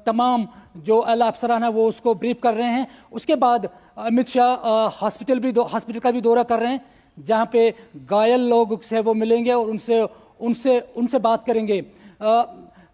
तमाम जो आला अफसरान हैं वो उसको ब्रीफ कर रहे हैं। उसके बाद अमित शाह हॉस्पिटल का भी दौरा कर रहे हैं, जहाँ पे घायल लोग से वो मिलेंगे और उनसे बात करेंगे।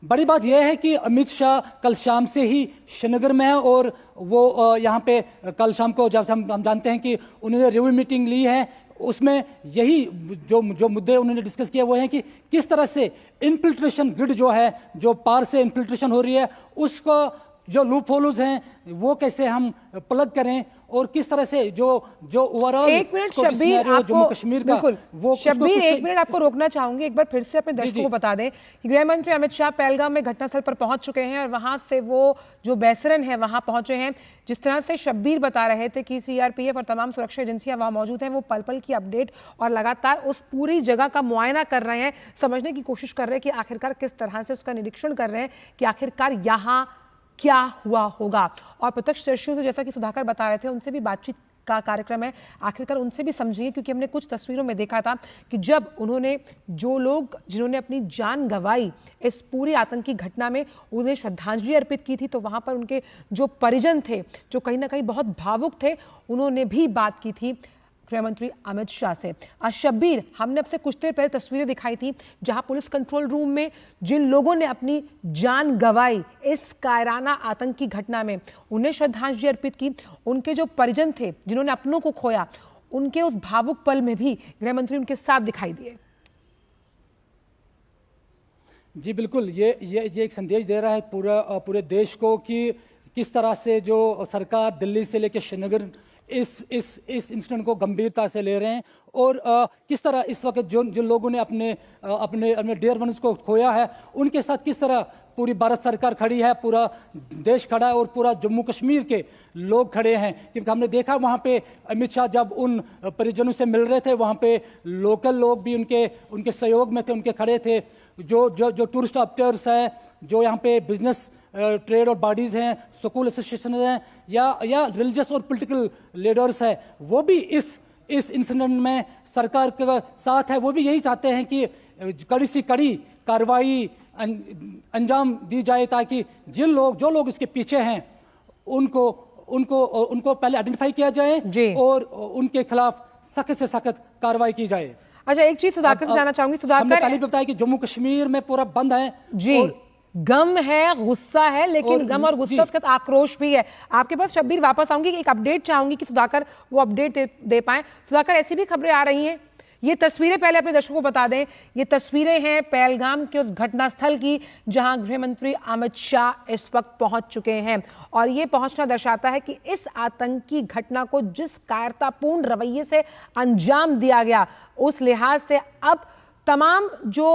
बड़ी बात यह है कि अमित शाह कल शाम से ही श्रीनगर में है, और वो यहाँ पे कल शाम को जब हम जानते हैं कि उन्होंने रिव्यू मीटिंग ली है, उसमें यही जो मुद्दे उन्होंने डिस्कस किया वो हैं कि किस तरह से इन्फिल्ट्रेशन ग्रिड जो है, जो पार से इन्फिल्ट्रेशन हो रही है, उसको जो लूप होल्स हैं वो कैसे हम प्लग करें, और किस तरह से जो ओवरऑल एक मिनट शब्बीर, जम्मू कश्मीर का बिल्कुल वो शब्बीर एक मिनट आपको रोकना चाहूंगी। एक बार फिर से अपने दर्शकों को बता दें कि गृह मंत्री अमित शाह पहलगाम में घटनास्थल पर पहुंच चुके हैं और वहां से वो जो बैसरन है वहां पहुंचे हैं। जिस तरह से शब्बीर बता रहे थे कि सीआरपीएफ और तमाम सुरक्षा एजेंसियां वहां मौजूद हैं, वो पल पल की अपडेट और लगातार उस पूरी जगह का मुआयना कर रहे हैं, समझने की कोशिश कर रहे हैं कि आखिरकार किस तरह से उसका निरीक्षण कर रहे हैं कि आखिरकार यहाँ क्या हुआ होगा। और प्रत्यक्षदर्शियों से, जैसा कि सुधाकर बता रहे थे, उनसे भी बातचीत का कार्यक्रम है, आखिरकार उनसे भी समझिए, क्योंकि हमने कुछ तस्वीरों में देखा था कि जब उन्होंने जो लोग जिन्होंने अपनी जान गंवाई इस पूरी आतंकी घटना में, उन्हें श्रद्धांजलि अर्पित की थी, तो वहां पर उनके जो परिजन थे जो कहीं ना कहीं बहुत भावुक थे, उन्होंने भी बात की थी गृह मंत्री अमित शाह से। शब्बीर, हमने आपसे कुछ देर पहले तस्वीरें दिखाई थी जहां पुलिस कंट्रोल रूम में जिन लोगों ने अपनी जान गंवाई इस कायराना आतंकी घटना में, उन्हें श्रद्धांजलि अर्पित की, उनके जो परिजन थे जिन्होंने अपनों को खोया, उनके उस भावुक पल में भी गृह मंत्री उनके साथ दिखाई दिए। जी बिल्कुल, ये एक संदेश दे रहा है पूरे देश को कि किस तरह से जो सरकार दिल्ली से लेकर श्रीनगर इस इंसिडेंट को गंभीरता से ले रहे हैं, और किस तरह इस वक्त जो लोगों ने अपने डियर वंस को खोया है, उनके साथ किस तरह पूरी भारत सरकार खड़ी है, पूरा देश खड़ा है और पूरा जम्मू कश्मीर के लोग खड़े हैं। क्योंकि हमने देखा वहाँ पे अमित शाह जब उन परिजनों से मिल रहे थे, वहाँ पे लोकल लोग भी उनके सहयोग में थे, उनके खड़े थे। जो टूरिस्ट ऑपरेटर्स हैं, जो यहाँ पे बिजनेस ट्रेड और बॉडीज हैं, स्कूल एसोसिएशन हैं, या रिलीजियस और पॉलिटिकल लीडर्स हैं, वो भी इस इंसिडेंट में सरकार के साथ है। वो भी यही चाहते हैं कि कड़ी से कड़ी कार्रवाई अंजाम दी जाए, ताकि जो लोग इसके पीछे हैं उनको पहले आइडेंटिफाई किया जाए और उनके खिलाफ सख्त से सख्त कार्रवाई की जाए। अच्छा, एक चीज सुधाकर से जानना चाहूंगी। सुधाकर, पहले बताया कि जम्मू कश्मीर में पूरा बंद है जी, गम है, गुस्सा है, लेकिन गम और गुस्सा उसके साथ आक्रोश भी है। आपके पास शब्बीर वापस आऊंगी, एक अपडेट चाहूंगी कि सुधाकर वो अपडेट दे पाए। सुधाकर, ऐसी भी खबरें आ रही हैं, ये तस्वीरें पहले अपने दर्शकों को बता दें, ये तस्वीरें हैं पहलगाम के उस घटनास्थल की जहां गृह मंत्री अमित शाह इस वक्त पहुंच चुके हैं, और ये पहुंचना दर्शाता है कि इस आतंकी घटना को जिस कायरतापूर्ण रवैये से अंजाम दिया गया, उस लिहाज से अब तमाम जो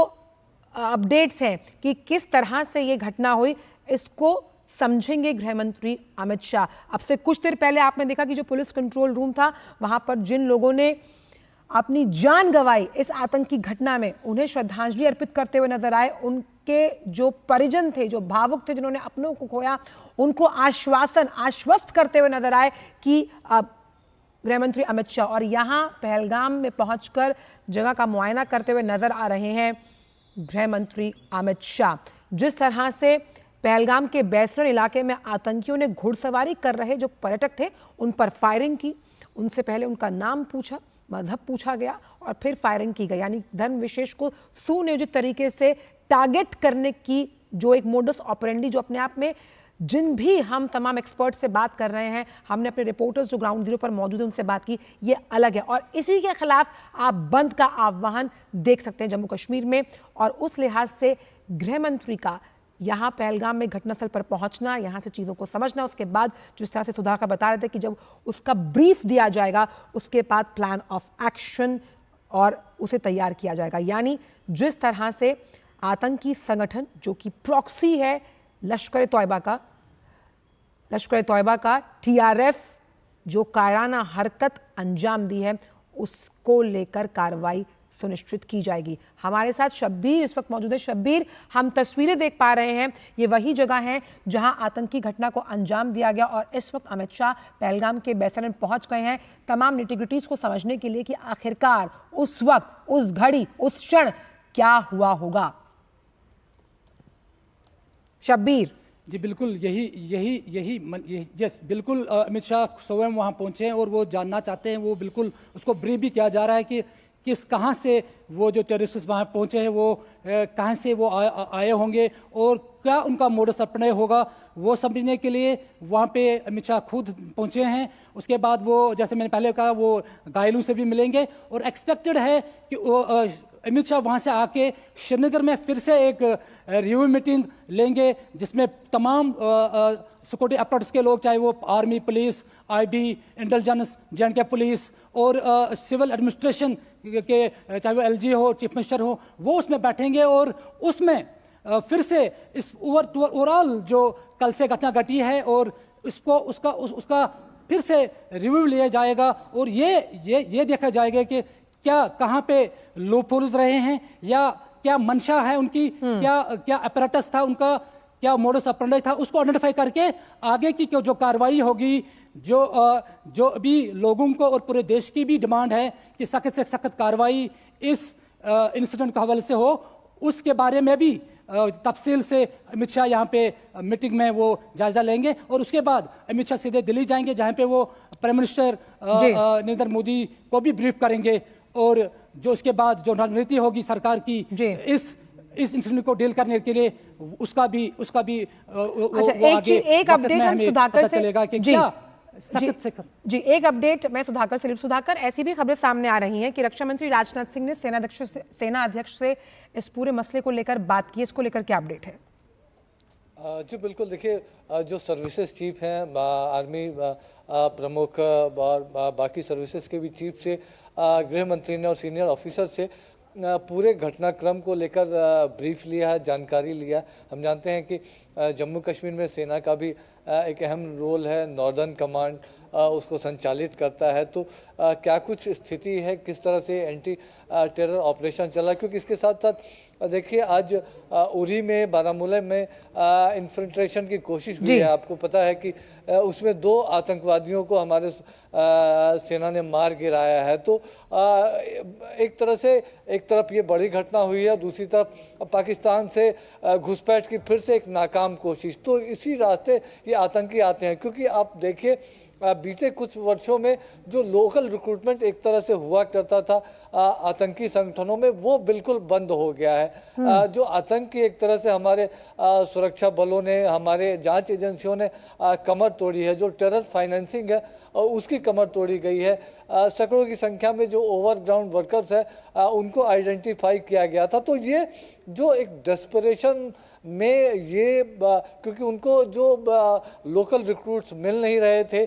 अपडेट्स हैं कि किस तरह से ये घटना हुई, इसको समझेंगे गृह मंत्री अमित शाह। अब से कुछ देर पहले आपने देखा कि जो पुलिस कंट्रोल रूम था, वहां पर जिन लोगों ने अपनी जान गंवाई इस आतंकी घटना में, उन्हें श्रद्धांजलि अर्पित करते हुए नजर आए। उनके जो परिजन थे, जो भावुक थे, जिन्होंने अपनों को खोया, उनको आश्वस्त करते हुए नजर आए कि गृह मंत्री अमित शाह, और यहाँ पहलगाम में पहुंचकर जगह का मुआयना करते हुए नजर आ रहे हैं गृह मंत्री अमित शाह। जिस तरह से पहलगाम के बैसरन इलाके में आतंकियों ने घुड़सवारी कर रहे जो पर्यटक थे, उन पर फायरिंग की, उनसे पहले उनका नाम पूछा, मजहब पूछा गया और फिर फायरिंग की गई। यानी धर्म विशेष को सुनियोजित तरीके से टारगेट करने की जो एक मोडस ऑपरेंडी, जो अपने आप में, जिन भी हम तमाम एक्सपर्ट से बात कर रहे हैं, हमने अपने रिपोर्टर्स जो ग्राउंड जीरो पर मौजूद हैं उनसे बात की, ये अलग है। और इसी के खिलाफ आप बंद का आह्वान देख सकते हैं जम्मू कश्मीर में। और उस लिहाज से गृह मंत्री का यहाँ पहलगाम में घटनास्थल पर पहुंचना, यहाँ से चीज़ों को समझना, उसके बाद जिस तरह से सुधाकर बता रहे थे कि जब उसका ब्रीफ दिया जाएगा, उसके बाद प्लान ऑफ एक्शन और उसे तैयार किया जाएगा। यानी जिस तरह से आतंकी संगठन जो कि प्रॉक्सी है लश्कर तौयबा का टीआरएफ, जो कायराना हरकत अंजाम दी है, उसको लेकर कार्रवाई सुनिश्चित की जाएगी। हमारे साथ शब्बीर इस वक्त मौजूद है। शब्बीर, हम तस्वीरें देख पा रहे हैं, ये वही जगह है जहां आतंकी घटना को अंजाम दिया गया, और इस वक्त अमित शाह पहलगाम के बैसरन पहुंच गए हैं तमाम निटिग्रिटीज को समझने के लिए कि आखिरकार उस वक्त, उस घड़ी, उस क्षण क्या हुआ होगा। शब्बीर जी बिल्कुल, यही यस, बिल्कुल अमित शाह स्वयं वहाँ पहुँचे हैं और वो जानना चाहते हैं, वो बिल्कुल उसको ब्रीफ भी किया जा रहा है कि कहाँ से वो जो टेररिस्ट वहाँ पहुँचे हैं, वो कहाँ से वो आए होंगे और क्या उनका मोडस ऑपरेंडी होगा, वो समझने के लिए वहाँ पे अमित शाह खुद पहुँचे हैं। उसके बाद वो, जैसे मैंने पहले कहा, वो घायलों से भी मिलेंगे और एक्सपेक्टेड है कि अमित शाह वहाँ से आके श्रीनगर में फिर से एक रिव्यू मीटिंग लेंगे जिसमें तमाम सिक्योरिटी अपराट्स के लोग, चाहे वो आर्मी, पुलिस, आईबी, इंटेलिजेंस, जे पुलिस और सिविल एडमिनिस्ट्रेशन के, चाहे वो एलजी हो, चीफ मिनिस्टर हो, वो उसमें बैठेंगे और उसमें फिर से इस ओवरऑल जो कल से घटना घटी है और उसको उसका फिर से रिव्यू लिया जाएगा और ये देखा जाएगा कि क्या कहाँ पे लूपहोल्स रहे हैं या क्या मंशा है उनकी, क्या अपैरेटस था उनका, क्या मोडस ऑपरेंडी था, उसको आइडेंटिफाई करके आगे की जो कार्रवाई होगी, जो अभी लोगों को और पूरे देश की भी डिमांड है कि सख्त से सख्त कार्रवाई इस इंसिडेंट के हवाले से हो, उसके बारे में भी तफसील से अमित शाह यहाँ पे मीटिंग में वो जायजा लेंगे और उसके बाद अमित शाह सीधे दिल्ली जाएंगे जहाँ पे वो प्राइम मिनिस्टर नरेंद्र मोदी को भी ब्रीफ करेंगे और जो उसके बाद जो रणनीति होगी सरकार की इस इंसिडेंट को डील करने के लिए उसका भी अच्छा, एक अपडेट हम सुधाकर से चलेगा कि क्या जी एक अपडेट मैं सुधाकर से सुधाकर, ऐसी भी खबरें सामने आ रही हैं कि रक्षा मंत्री राजनाथ सिंह ने सेना अध्यक्ष से इस पूरे मसले को लेकर बात की, इसको लेकर क्या अपडेट है? जी बिल्कुल, देखिए जो सर्विसेज चीफ हैं, आर्मी प्रमुख और बाकी सर्विसेज के भी चीफ से गृह मंत्री ने और सीनियर ऑफिसर से पूरे घटनाक्रम को लेकर ब्रीफ लिया है, जानकारी लिया। हम जानते हैं कि जम्मू कश्मीर में सेना का भी एक अहम रोल है, नॉर्दर्न कमांड उसको संचालित करता है। तो क्या कुछ स्थिति है, किस तरह से एंटी टेरर ऑपरेशन चला, क्योंकि इसके साथ साथ देखिए आज उरी में, बारामूला में इन्फिल्ट्रेशन की कोशिश हुई है। आपको पता है कि उसमें 2 आतंकवादियों को हमारे सेना ने मार गिराया है। तो एक तरह से एक तरफ ये बड़ी घटना हुई है, दूसरी तरफ पाकिस्तान से घुसपैठ की फिर से एक नाकाम कोशिश। तो इसी रास्ते ये आतंकी आते हैं, क्योंकि आप देखिए बीते कुछ वर्षों में जो लोकल रिक्रूटमेंट एक तरह से हुआ करता था आतंकी संगठनों में, वो बिल्कुल बंद हो गया है। जो आतंकी एक तरह से हमारे सुरक्षा बलों ने, हमारे जांच एजेंसियों ने कमर तोड़ी है। जो टेरर फाइनेंसिंग है उसकी कमर तोड़ी गई है। सैकड़ों की संख्या में जो ओवरग्राउंड वर्कर्स है उनको आइडेंटिफाई किया गया था। तो ये जो एक डेस्परेशन में ये क्योंकि उनको जो लोकल रिक्रूट्स मिल नहीं रहे थे,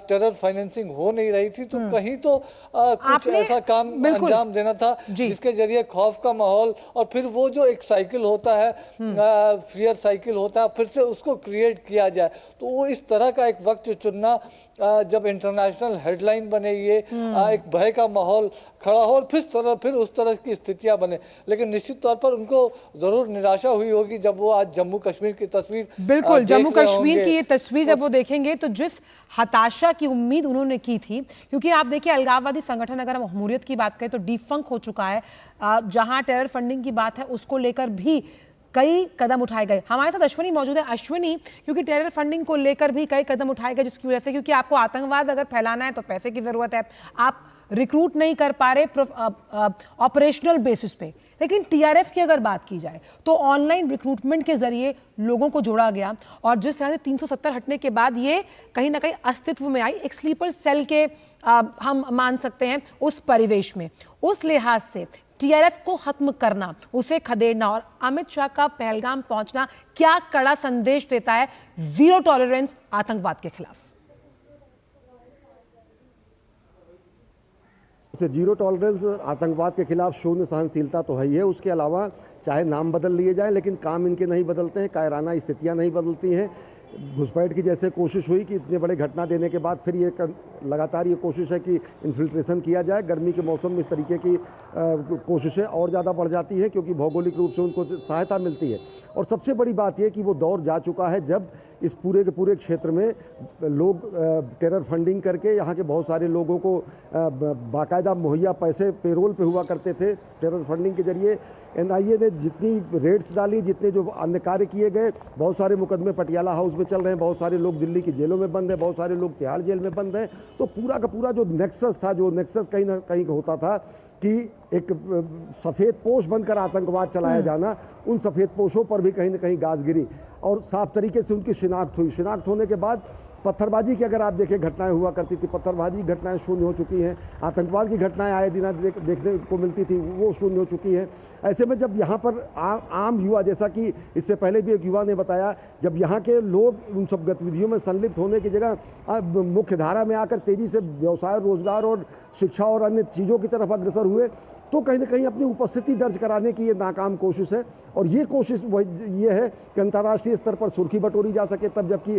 टेरर फाइनेंसिंग हो नहीं रही थी, तो कहीं तो कुछ ऐसा काम अंजाम देना था जिसके जरिए खौफ का माहौल और फिर वो जो एक साइकिल होता है, फियर साइकिल होता है, फिर से उसको क्रिएट किया जाए। तो वो इस तरह का एक वक्त चुनना जब इंटरनेशनल हेडलाइन बने, ये एक भय का माहौल खड़ा हो और फिर उस तरह की स्थितियां बने। लेकिन निश्चित तौर पर उनको जरूर निराशा हुई होगी जब वो आज जम्मू कश्मीर की तस्वीर, बिल्कुल जम्मू कश्मीर की ये तस्वीर जब वो देखेंगे तो जिस हताशा की उम्मीद उन्होंने की थी, क्योंकि आप देखिए अलगाववादी संगठन, अगर हम हुर्रियत की बात करें तो डिफंक हो चुका है। जहां टेरर फंडिंग की बात है उसको लेकर भी कई कदम उठाए गए। हमारे साथ अश्विनी मौजूद है। अश्विनी, क्योंकि टेरर फंडिंग को लेकर भी कई कदम उठाए गए जिसकी वजह से, क्योंकि आपको आतंकवाद अगर फैलाना है तो पैसे की जरूरत है, आप रिक्रूट नहीं कर पा रहे ऑपरेशनल बेसिस पे। लेकिन टीआरएफ की अगर बात की जाए तो ऑनलाइन रिक्रूटमेंट के जरिए लोगों को जोड़ा गया और जिस तरह से 370 हटने के बाद ये कहीं ना कहीं अस्तित्व में आई, एक स्लीपर सेल के हम मान सकते हैं उस परिवेश में। उस लिहाज से टीआरएफ को खत्म करना, उसे खदेड़ना और अमित शाह का पहलगाम पहुंचना क्या कड़ा संदेश देता है जीरो टॉलरेंस आतंकवाद के खिलाफ? जीरो टॉलरेंस आतंकवाद के खिलाफ शून्य सहनशीलता तो है ही है। उसके अलावा चाहे नाम बदल लिए जाए लेकिन काम इनके नहीं बदलते हैं, कायराना स्थितियां नहीं बदलती हैं। घुसपैठ की जैसे कोशिश हुई कि इतने बड़े घटना देने के बाद फिर ये लगातार ये कोशिश है कि इन्फिल्ट्रेशन किया जाए। गर्मी के मौसम में इस तरीके की कोशिशें और ज़्यादा बढ़ जाती हैं क्योंकि भौगोलिक रूप से उनको सहायता मिलती है। और सबसे बड़ी बात यह कि वो दौर जा चुका है जब इस पूरे के पूरे क्षेत्र में लोग टेरर फंडिंग करके यहाँ के बहुत सारे लोगों को बाकायदा मुहैया पैसे पेरोल पे हुआ करते थे। टेरर फंडिंग के जरिए एनआईए ने जितनी रेड्स डाली, जितने जो अन्य कार्य किए गए, बहुत सारे मुकदमे पटियाला हाउस में चल रहे हैं, बहुत सारे लोग दिल्ली की जेलों में बंद हैं, बहुत सारे लोग तिहाड़ जेल में बंद हैं। तो पूरा का पूरा जो नेक्सस था, जो नेक्सस कहीं ना कहीं होता था कि एक सफ़ेद पोश बनकर आतंकवाद चलाया जाना, उन सफ़ेद पोशों पर भी कहीं ना कहीं गाज गिरी और साफ तरीके से उनकी शिनाख्त हुई। शिनाख्त होने के बाद पत्थरबाजी की अगर आप देखें घटनाएं हुआ करती थी, पत्थरबाजी की घटनाएं शून्य हो चुकी हैं, आतंकवाद की घटनाएं आए दिन देखने को मिलती थी, वो शून्य हो चुकी हैं। ऐसे में जब यहाँ पर आम युवा, जैसा कि इससे पहले भी एक युवा ने बताया, जब यहाँ के लोग उन सब गतिविधियों में संलिप्त होने की जगह मुख्य धारा में आकर तेजी से व्यवसाय, रोजगार और शिक्षा और अन्य चीज़ों की तरफ अग्रसर हुए, तो कहीं ना कहीं अपनी उपस्थिति दर्ज कराने की ये नाकाम कोशिश है। और ये कोशिश ये है कि अंतर्राष्ट्रीय स्तर पर सुर्खी बटोरी जा सके, तब जबकि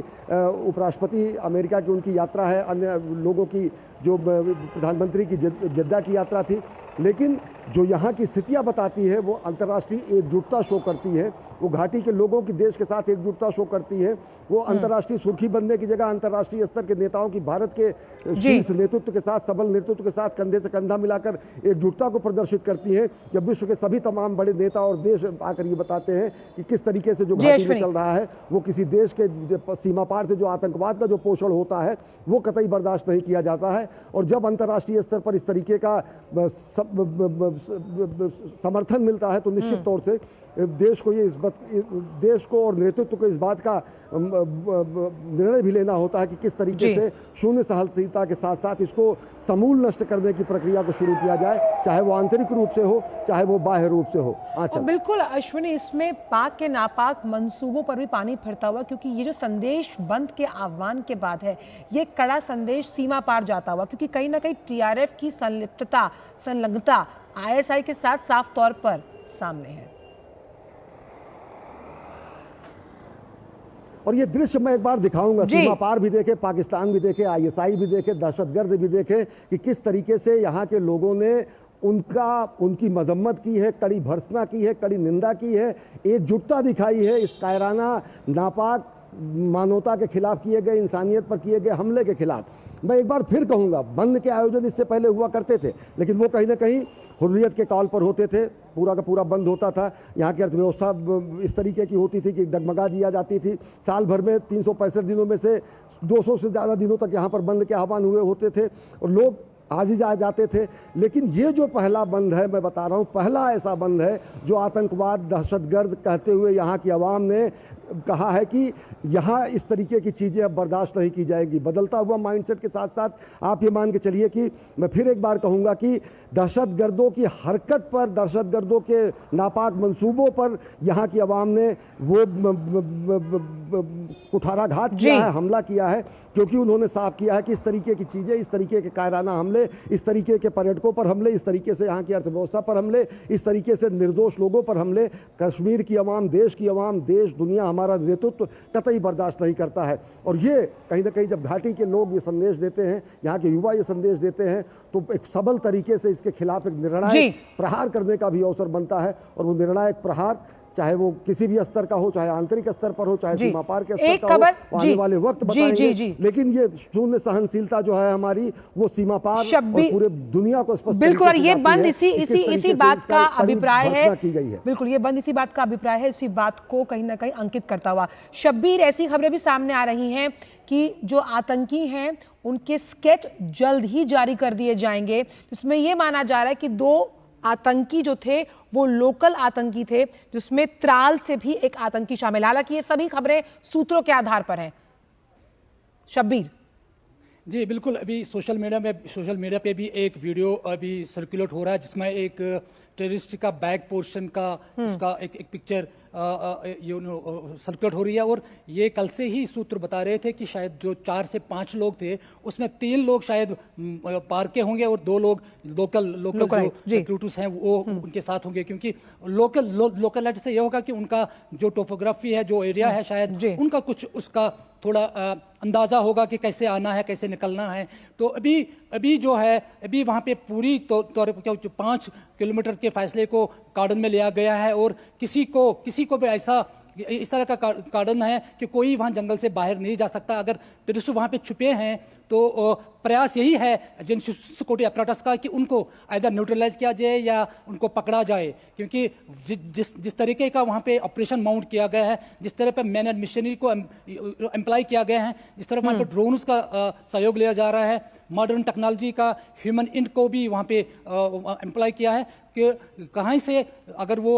उपराष्ट्रपति अमेरिका की उनकी यात्रा है, अन्य लोगों की जो प्रधानमंत्री की जद्दा की यात्रा थी, लेकिन जो यहाँ की स्थितियाँ बताती है वो अंतर्राष्ट्रीय एकजुटता शो करती है, वो घाटी के लोगों की देश के साथ एकजुटता शो करती है, वो अंतर्राष्ट्रीय सुर्खी बनने की जगह अंतर्राष्ट्रीय स्तर के नेताओं की भारत के शीर्ष नेतृत्व के साथ, सबल नेतृत्व के साथ कंधे से कंधा मिलाकर एकजुटता को प्रदर्शित करती है। जब विश्व के सभी तमाम बड़े नेता और देश आकर ये बताते हैं कि किस तरीके से जो घाटी में चल रहा है वो किसी देश के सीमा पार से जो आतंकवाद का जो पोषण होता है वो कतई बर्दाश्त नहीं किया जाता है। और जब अंतर्राष्ट्रीय स्तर पर इस तरीके का समर्थन मिलता है तो निश्चित तौर से देश को और नेतृत्व को इस बात का निर्णय भी लेना होता है कि किस तरीके से शून्य सहनशीलता के साथ साथ इसको समूल नष्ट करने की प्रक्रिया को शुरू किया जाए, चाहे वो आंतरिक रूप से हो चाहे वो बाह्य रूप से हो। बिल्कुल अश्विनी, इसमें पाक के नापाक मंसूबों पर भी पानी फिरता हुआ, क्योंकि ये जो संदेश बंद के आह्वान के बाद है, ये कड़ा संदेश सीमा पार जाता हुआ, क्योंकि कहीं ना कहीं टीआरएफ की संलग्नता आईएसआई के साथ साफ तौर पर सामने है। और ये दृश्य मैं एक बार दिखाऊंगा, सीमा पार भी देखे, पाकिस्तान भी देखे, आईएसआई भी देखे, दहशतगर्द भी देखे कि किस तरीके से यहाँ के लोगों ने उनकी मजम्मत की है, कड़ी भर्त्सना की है, कड़ी निंदा की है, एकजुटता दिखाई है इस कायराना नापाक मानवता के खिलाफ किए गए, इंसानियत पर किए गए हमले के खिलाफ। मैं एक बार फिर कहूँगा, बंद के आयोजन इससे पहले हुआ करते थे, लेकिन वो कहीं ना कहीं हुर्रियत के कॉल पर होते थे, पूरा का पूरा बंद होता था। यहाँ की अर्थव्यवस्था इस तरीके की होती थी कि डगमगा दिया जाती थी। साल भर में 365 दिनों में से 200 से ज़्यादा दिनों तक यहाँ पर बंद के आह्वान हुए होते थे और लोग आज ही जा जाते थे। लेकिन ये जो पहला बंद है, मैं बता रहा हूँ, पहला ऐसा बंद है जो आतंकवाद, दहशतगर्द कहते हुए यहाँ की आवाम ने कहा है कि यहाँ इस तरीके की चीज़ें अब बर्दाश्त नहीं की जाएगी। बदलता हुआ माइंडसेट के साथ साथ आप ये मान के चलिए कि मैं फिर एक बार कहूँगा कि दहशतगर्दों की हरकत पर, दहशतगर्दों के नापाक मंसूबों पर यहाँ की आवाम ने वो कुठाराघात किया है, हमला किया है, क्योंकि उन्होंने साफ किया है कि इस तरीके की चीज़ें, इस तरीके के कायराना हमले, इस तरीके के पर्यटकों पर हमले, इस तरीके से यहाँ की अर्थव्यवस्था पर हमले, इस तरीके से निर्दोष लोगों पर हमले, कश्मीर की आवाम, देश की आवाम, देश दुनिया, हमारा नेतृत्व कतई बर्दाश्त नहीं करता है। और ये कहीं ना कहीं जब घाटी के लोग ये संदेश देते हैं, यहाँ के युवा ये संदेश देते हैं, तो एक सबल तरीके से इसके खिलाफ एक निर्णायक प्रहार करने का भी अवसर बनता है। और वो निर्णायक प्रहार चाहे वो किसी भी स्तर का हो, चाहे आंतरिक स्तर पर हो, चाहे सीमा पार के स्तर का हो, आने वाले वक्त बताएंगे। लेकिन ये शून्य सहनशीलता जो है हमारी, वो सीमा पार और पूरे दुनिया को स्पष्ट बिल्कुल। और ये बंद इसी बात का अभिप्राय है, बिल्कुल ये बंद इसी बात का अभिप्राय है, इसी बात को कहीं ना कहीं अंकित करता हुआ। शब्बीर, ऐसी खबरें भी सामने आ रही हैं कि जो आतंकी हैं उनके स्केच जल्द ही जारी कर दिए जाएंगे, जिसमें यह माना जा रहा है कि 2 आतंकी जो थे वो लोकल आतंकी थे, जिसमें त्राल से भी एक आतंकी शामिल। हालांकि ये सभी खबरें सूत्रों के आधार पर हैं। शब्बीर जी बिल्कुल, अभी सोशल मीडिया पे भी एक वीडियो अभी सर्कुलेट हो रहा है जिसमें एक टेररिस्ट का बैक पोर्शन का उसका एक पिक्चर सर्कुलेट हो रही है। और ये कल से ही सूत्र बता रहे थे कि शायद जो 4 से 5 लोग थे उसमें 3 लोग शायद पार के होंगे और 2 लोग लोकल रिक्रूटर्स हैं वो उनके साथ होंगे, क्योंकि लोकल से ये होगा कि उनका जो टोपोग्राफी है, जो एरिया है, शायद उनका कुछ उसका थोड़ा अंदाज़ा होगा कि कैसे आना है, कैसे निकलना है। तो अभी जो है, अभी वहाँ पे पूरी तौर पर 5 किलोमीटर के फासले को कार्डन में लिया गया है और किसी को भी ऐसा इस तरह का कार्डन है कि कोई वहाँ जंगल से बाहर नहीं जा सकता। अगर टेररिस्ट वहाँ पे छुपे हैं तो प्रयास यही है जिन सिक्योरिटी अपराटस का कि उनको आइदर न्यूट्रलाइज किया जाए या उनको पकड़ा जाए, क्योंकि जिस तरीके का वहाँ पे ऑपरेशन माउंट किया गया है, जिस तरह पे मैन एंड मशीनरी को एम्प्लॉय किया गया है, जिस तरह वहाँ पे ड्रोन्स का सहयोग लिया जा रहा है, मॉडर्न टेक्नोलॉजी का, ह्यूमन इंट को भी वहाँ पे एम्प्लॉय किया है कि कहाँ से अगर वो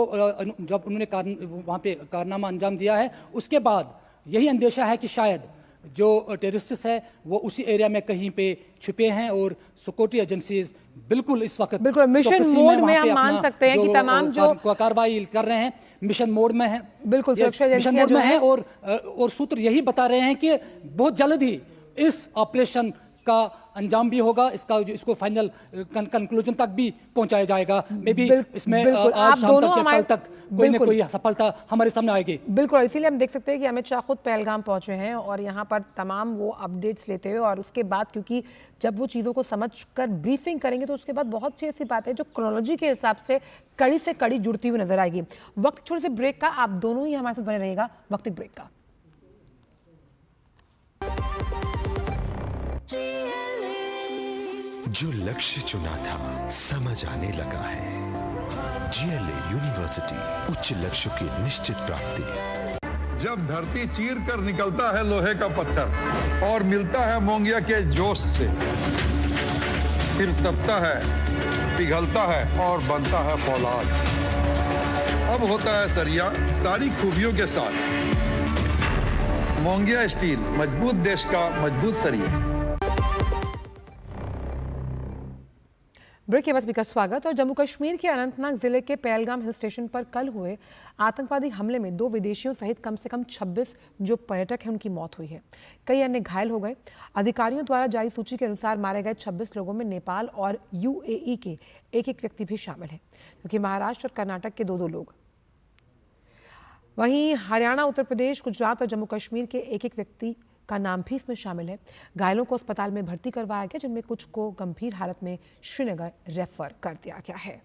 जब उन्होंने वहाँ पे कारनामा अंजाम दिया है उसके बाद यही अंदेशा है कि शायद जो टेररिस्ट है वो उसी एरिया में कहीं पे छुपे हैं और सिक्योरिटी एजेंसीज बिल्कुल इस वक्त बिल्कुल मिशन मोड में हम मान सकते हैं कि तमाम जो कार्रवाई कर रहे हैं मिशन मोड में है। बिल्कुल सुरक्षा मिशन एजेंसियां मोड जो में है है और सूत्र यही बता रहे हैं कि बहुत जल्द ही इस ऑपरेशन का अंजाम भी होगा, इसको फाइनल कंक्लूजन तक भी पहुंचाया जाएगा। मे बी इसमें आज शाम तक या कल तक कोई न कोई सफलता हमारे सामने आएगी। बिल्कुल, इसीलिए हम देख सकते हैं कि अमित शाह खुद पहलगाम पहुंचे हैं और यहाँ पर तमाम वो अपडेट्स लेते हुए, और उसके बाद क्योंकि जब वो चीज़ों को समझ कर ब्रीफिंग करेंगे तो उसके बाद बहुत सी ऐसी बातें जो क्रोनोलॉजी के हिसाब से कड़ी से कड़ी जुड़ती हुई नजर आएगी। वक्त छोटे से ब्रेक का, आप दोनों ही हमारे साथ बने रहिएगा। वक्त एक ब्रेक का। जो लक्ष्य चुना था समझ आने लगा है। GLA यूनिवर्सिटी, उच्च लक्ष्यों की निश्चित प्राप्ति। जब धरती चीर कर निकलता है लोहे का पत्थर और मिलता है मोंगिया के जोश से, फिर तपता है, पिघलता है और बनता है फौलाद। अब होता है सरिया सारी खूबियों के साथ। मोंगिया स्टील, मजबूत देश का मजबूत सरिया। ब्रेक के बाद भी का स्वागत। और जम्मू कश्मीर के अनंतनाग जिले के पहलगाम हिल स्टेशन पर कल हुए आतंकवादी हमले में 2 विदेशियों सहित कम से कम 26 जो पर्यटक हैं उनकी मौत हुई है। कई अन्य घायल हो गए। अधिकारियों द्वारा जारी सूची के अनुसार मारे गए 26 लोगों में नेपाल और UAE के एक व्यक्ति भी शामिल है, क्योंकि महाराष्ट्र और कर्नाटक के 2 लोग, वहीं हरियाणा, उत्तर प्रदेश, गुजरात और जम्मू कश्मीर के एक व्यक्ति का नाम भी इसमें शामिल है। घायलों को अस्पताल में भर्ती करवाया गया, जिनमें कुछ को गंभीर हालत में श्रीनगर रेफर कर दिया गया है।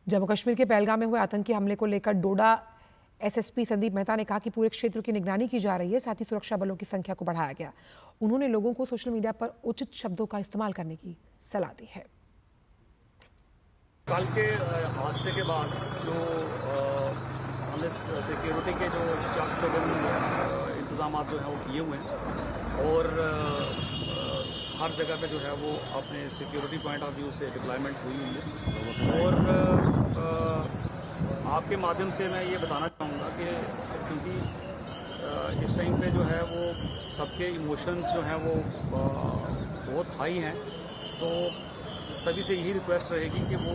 जम्मू कश्मीर के पहलगाम में हुए आतंकी हमले को लेकर डोडा SSP संदीप मेहता ने कहा कि पूरे क्षेत्र की निगरानी की जा रही है, साथ ही सुरक्षा बलों की संख्या को बढ़ाया गया। उन्होंने लोगों को सोशल मीडिया पर उचित शब्दों का इस्तेमाल करने की सलाह दी है। कल के हादसे के बाद जो हमने सिक्योरिटी के जो इंतजाम जो हैं वो किए हुए हैं और हर जगह पे जो है वो अपने सिक्योरिटी पॉइंट ऑफ व्यू से डिप्लॉयमेंट हुई है। और आपके माध्यम से मैं ये बताना चाहूँगा कि क्योंकि इस टाइम पे जो है वो सबके इमोशंस जो हैं वो बहुत हाई हैं, तो सभी से यही रिक्वेस्ट रहेगी कि वो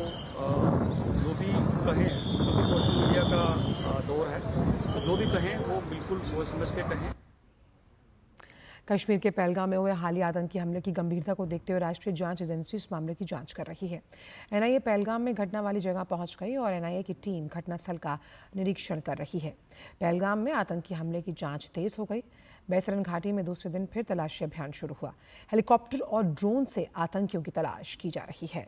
जो भी कहें, क्योंकि सोशल मीडिया का दौर है, तो जो भी कहें वो बिल्कुल सोच समझ के कहें। कश्मीर के पहलगाम में हुए हालिया आतंकी हमले की गंभीरता को देखते हुए राष्ट्रीय जांच एजेंसी इस मामले की जांच कर रही है। NIA पहलगाम में घटना वाली जगह पहुंच गई और NIA की टीम घटनास्थल का निरीक्षण कर रही है। पहलगाम में आतंकी हमले की जांच तेज हो गई। बैसरन घाटी में दूसरे दिन फिर तलाशी अभियान शुरू हुआ। हेलीकॉप्टर और ड्रोन से आतंकियों की तलाश की जा रही है।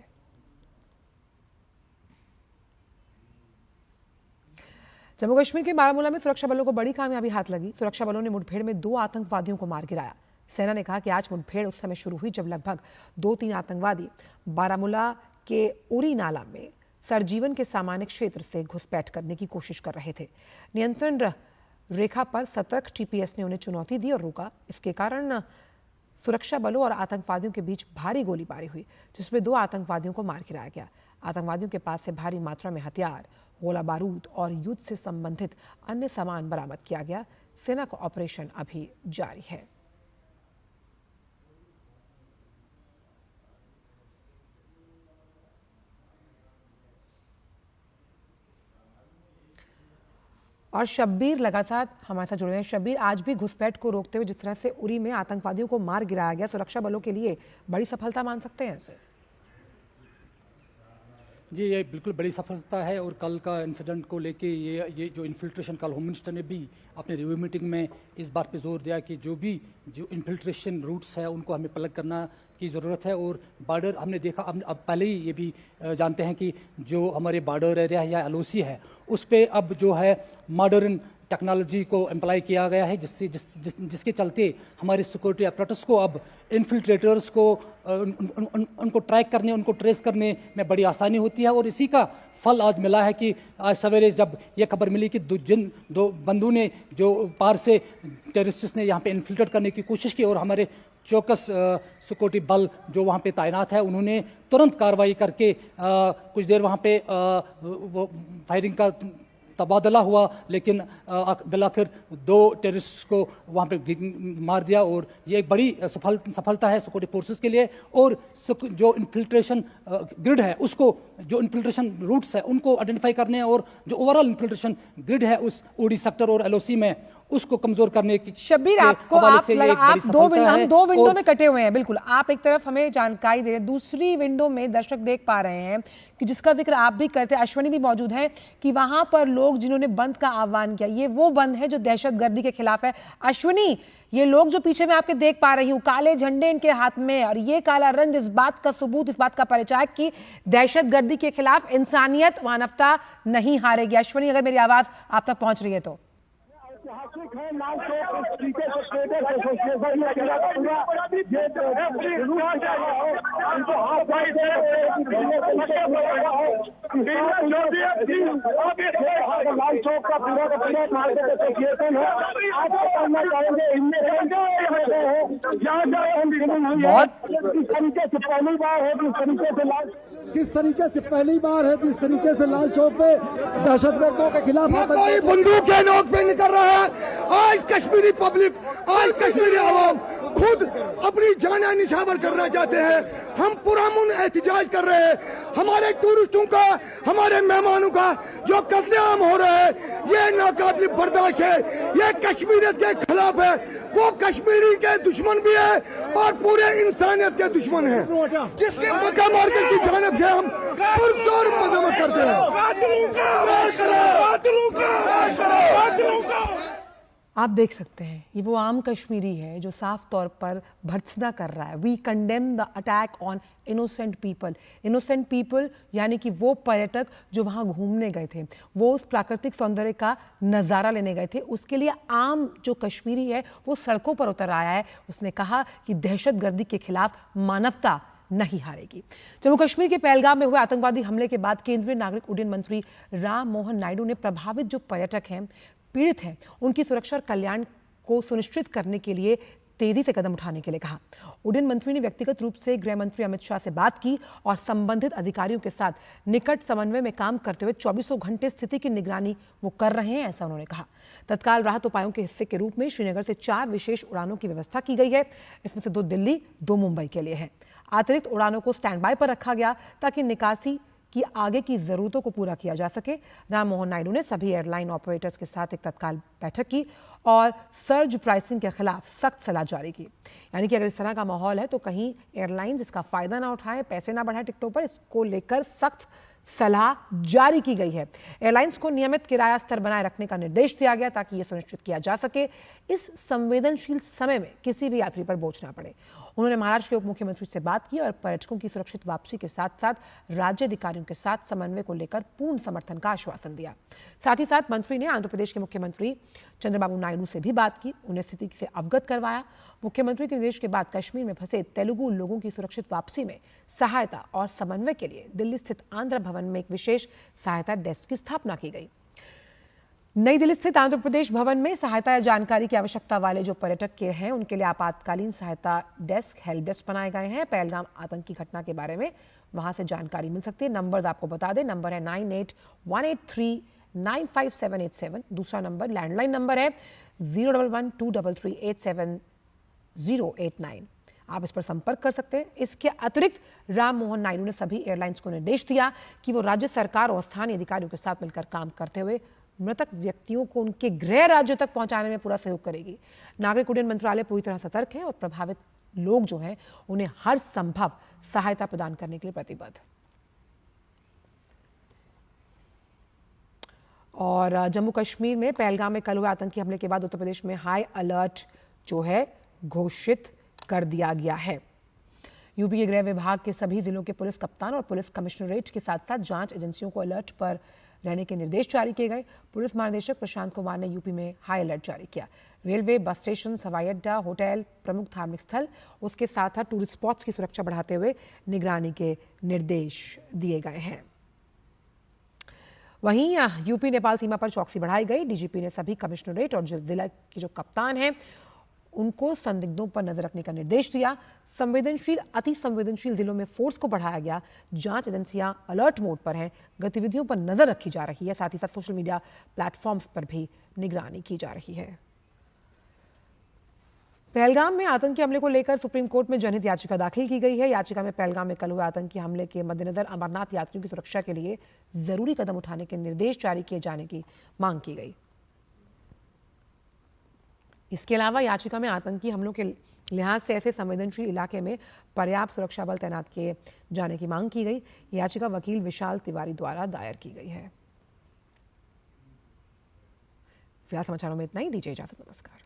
जम्मू कश्मीर के बारामूला में सुरक्षा बलों को बड़ी कामयाबी हाथ लगी। सुरक्षा बलों ने मुठभेड़ में 2 आतंकवादियों को मार गिराया। सेना ने कहा कि आज मुठभेड़ उस समय शुरू हुई जब लगभग 2-3 आतंकवादी बारामूला के उरी नाला में सरजीवन के सामान्य क्षेत्र से घुसपैठ करने की कोशिश कर रहे थे। नियंत्रण रेखा पर सतर्क TPS ने उन्हें चुनौती दी और रोका। इसके कारण सुरक्षा बलों और आतंकवादियों के बीच भारी गोलीबारी हुई, जिसमें 2 आतंकवादियों को मार गिराया गया। आतंकवादियों के पास से भारी मात्रा में हथियार, गोला बारूद और युद्ध से संबंधित अन्य सामान बरामद किया गया। सेना का ऑपरेशन अभी जारी है। और शब्बीर लगातार हमारे साथ जुड़े हैं। शब्बीर, आज भी घुसपैठ को रोकते हुए जिस तरह से उरी में आतंकवादियों को मार गिराया गया, सुरक्षा बलों के लिए बड़ी सफलता मान सकते हैं इसे? जी, ये बिल्कुल बड़ी सफलता है। और कल का इंसिडेंट को लेके ये जो इन्फिल्ट्रेशन, कल होम मिनिस्टर ने भी अपने रिव्यू मीटिंग में इस बात पे जोर दिया कि जो इन्फिल्ट्रेशन रूट्स है उनको हमें पलग करना की ज़रूरत है। और बॉर्डर हमने देखा, अब पहले ही ये भी जानते हैं कि जो हमारे बॉर्डर एरिया या LOC है उस पर अब जो है मॉडर्न टेक्नोलॉजी को एम्प्लाई किया गया है, जिसके चलते हमारे सिक्योरिटी अपरेटस को अब इन्फिल्ट्रेटर्स को उनको ट्रैक करने, उनको ट्रेस करने में बड़ी आसानी होती है। और इसी का फल आज मिला है कि आज सवेरे जब ये खबर मिली कि जिन 2 बंदूकों ने जो पार से टेररिस्ट ने यहाँ पे इन्फिल्ट्रेट करने की कोशिश की और हमारे चौकस सिक्योरिटी बल जो वहाँ पे तैनात है, उन्होंने तुरंत कार्रवाई करके कुछ देर वहाँ पे फायरिंग का तबादला हुआ, लेकिन बिलाखिर 2 टेररिस्ट को वहाँ पे मार दिया। और ये एक बड़ी सफलता है सिक्योरिटी फोर्सेस के लिए। और जो इन्फिल्ट्रेशन ग्रिड है उसको, जो इन्फिल्ट्रेशन रूट्स है उनको आइडेंटिफाई करने और जो ओवरऑल इन्फिल्ट्रेशन ग्रिड है उस ओडी सेक्टर और एलओसी में उसको कमजोर करने की। शब्बीर, आपको आप हम दो विंडो में कटे हुए हैं। बिल्कुल, आप एक तरफ हमें जानकारी दे रहे हैं, दूसरी विंडो में दर्शक देख पा रहे हैं कि जिसका जिक्र आप भी करते हैं, अश्वनी भी मौजूद हैं, कि वहां पर लोग जिन्होंने बंद का आह्वान किया, ये वो बंद है जो दहशतगर्दी के खिलाफ है। अश्वनी, ये लोग जो पीछे मैं आपके देख पा रही हूँ, काले झंडे इनके हाथ में, और ये काला रंग इस बात का सबूत, इस बात का परिचय कि दहशतगर्दी के खिलाफ इंसानियत, मानवता नहीं हारेगी। अश्वनी, अगर मेरी आवाज आप तक पहुंच रही है तो। ऐतिहासिक है Lal Chowk cricket traders association में लाल चौक का पूरा मार्केट एसोसिएशन है। आज करना चाहेंगे इनमें किस तरीके से पहली बार है, किस तरीके से पहली बार है, जिस तरीके से लाल चौक पे दहशतगर्दों के खिलाफ कोई बंदूक के नोक पे निकल रहा है। आज कश्मीरी पब्लिक, आज कश्मीरी आवाम खुद अपनी जान निछावर करना चाहते हैं। हम पुरअमन एहतजाज कर रहे हैं। हमारे टूरिस्टों का, हमारे मेहमानों का जो कत्लेआम हो रहा है, ये नाकाबिल बर्दाश्त है। ये कश्मीरियत के खिलाफ है। वो कश्मीरी के दुश्मन भी है और पूरे इंसानियत के दुश्मन है, जिसके मक्का मार्केट की जानिब से हम पुरजोर मजम्मत करते हैं। आप देख सकते हैं, ये वो आम कश्मीरी है जो साफ तौर पर भर्त्सना कर रहा है। We condemn the attack on innocent people. Innocent people यानी कि वो पर्यटक जो वहाँ घूमने गए थे, वो उस प्राकृतिक सौंदर्य का नज़ारा लेने गए थे, उसके लिए आम जो कश्मीरी है वो सड़कों पर उतर आया है। उसने कहा कि दहशतगर्दी के खिलाफ मानवता नहीं हारेगी। जम्मू कश्मीर के पहलगाम में हुए आतंकवादी हमले के बाद केंद्रीय नागरिक उड्डयन मंत्री राम मोहन नायडू ने प्रभावित जो पर्यटक हैं, पीड़ित हैं, उनकी सुरक्षा और कल्याण को सुनिश्चित करने के लिए तेजी से कदम उठाने के लिए कहा। उड्डयन मंत्री ने व्यक्तिगत रूप से गृह मंत्री अमित शाह से बात की और संबंधित अधिकारियों के साथ निकट समन्वय में काम करते हुए 24 घंटे स्थिति की निगरानी वो कर रहे हैं, ऐसा उन्होंने कहा। तत्काल राहत उपायों के हिस्से के रूप में श्रीनगर से 4 विशेष उड़ानों की व्यवस्था की गई है। इसमें से 2 दिल्ली, 2 मुंबई के लिए हैं। अतिरिक्त उड़ानों को स्टैंड बाय पर रखा गया ताकि निकासी की आगे की जरूरतों को पूरा किया जा सके। राम मोहन नायडू ने सभी एयरलाइन ऑपरेटर्स के साथ एक तत्काल बैठक की और सर्ज प्राइसिंग के खिलाफ सख्त सलाह जारी की। यानी कि अगर इस तरह का माहौल है तो कहीं एयरलाइंस इसका फायदा ना उठाए, पैसे ना बढ़ाए टिकटों पर, इसको लेकर सख्त सलाह जारी की गई है। एयरलाइंस को नियमित किराया स्तर बनाए रखने का निर्देश दिया गया ताकि यह सुनिश्चित किया जा सके इस संवेदनशील समय में किसी भी यात्री पर बोझ ना पड़े। उन्होंने महाराष्ट्र के उप मुख्यमंत्री से बात की और पर्यटकों की सुरक्षित वापसी के साथ साथ राज्य अधिकारियों के साथ समन्वय को लेकर पूर्ण समर्थन का आश्वासन दिया। साथ ही साथ मंत्री ने आंध्र प्रदेश के मुख्यमंत्री चंद्रबाबू नायडू से भी बात की, उन्हें स्थिति से अवगत करवाया। मुख्यमंत्री के निर्देश के बाद कश्मीर में फंसे तेलुगु लोगों की सुरक्षित वापसी में सहायता और समन्वय के लिए दिल्ली स्थित आंध्र भवन में एक विशेष सहायता डेस्क की स्थापना की गई। नई दिल्ली स्थित आंध्र प्रदेश भवन में सहायता या जानकारी की आवश्यकता वाले जो पर्यटक के हैं उनके लिए आपातकालीन सहायता डेस्क, हेल्प डेस्क बनाए गए हैं। पहलगाम आतंकी घटना के बारे में वहां से जानकारी मिल सकती है। नंबर आपको बता दें, नंबर है 9818395787। दूसरा नंबर लैंडलाइन नंबर है 01123387089। आप इस पर संपर्क कर सकते हैं। इसके अतिरिक्त राम मोहन नायडू ने सभी एयरलाइंस को निर्देश दिया कि वो राज्य सरकार और स्थानीय अधिकारियों के साथ मिलकर काम करते हुए मृतक व्यक्तियों को उनके गृह राज्यों तक पहुंचाने में पूरा सहयोग करेगी। नागरिक उड्डयन मंत्रालय पूरी तरह सतर्क है और प्रभावित लोग जो हैं उन्हें हर संभव सहायता प्रदान करने के लिए प्रतिबद्ध। और जम्मू कश्मीर में पहलगाम में कल हुए आतंकी हमले के बाद उत्तर प्रदेश में हाई अलर्ट जो है घोषित कर दिया गया है। यूपी के गृह विभाग के सभी जिलों के पुलिस कप्तान और पुलिस कमिश्नरेट के साथ साथ जांच एजेंसियों को अलर्ट पर रहने के निर्देश जारी किए गए। पुलिस महानिदेशक प्रशांत कुमार ने यूपी में हाई अलर्ट जारी किया। रेलवे, बस स्टेशन, हवाई अड्डा, होटल, प्रमुख धार्मिक स्थल, उसके साथ साथ टूरिस्ट स्पॉट्स की सुरक्षा बढ़ाते हुए निगरानी के निर्देश दिए गए हैं। वहीं यूपी नेपाल सीमा पर चौकसी बढ़ाई गई। डीजीपी ने सभी कमिश्नरेट और जिला के जो कप्तान हैं उनको संदिग्धों पर नजर रखने का निर्देश दिया। संवेदनशील अति संवेदनशील जिलों में फोर्स को बढ़ाया गया। जांच एजेंसियां अलर्ट मोड पर हैं, गतिविधियों पर नजर रखी जा रही है। साथ ही साथ सोशल मीडिया प्लेटफॉर्म्स पर भी निगरानी की जा रही है। पहलगाम में आतंकी हमले को लेकर सुप्रीम कोर्ट में जनहित याचिका दाखिल की गई है। याचिका में पहलगाम में कल हुए आतंकी हमले के मद्देनजर अमरनाथ यात्रियों की सुरक्षा के लिए जरूरी कदम उठाने के निर्देश जारी किए जाने की मांग की गई। इसके अलावा याचिका में आतंकी हमलों के लिहाज से ऐसे संवेदनशील इलाके में पर्याप्त सुरक्षा बल तैनात किए जाने की मांग की गई। याचिका वकील विशाल तिवारी द्वारा दायर की गई है। फिलहाल समाचारों में इतना ही। दीजिए इजाजत। नमस्कार।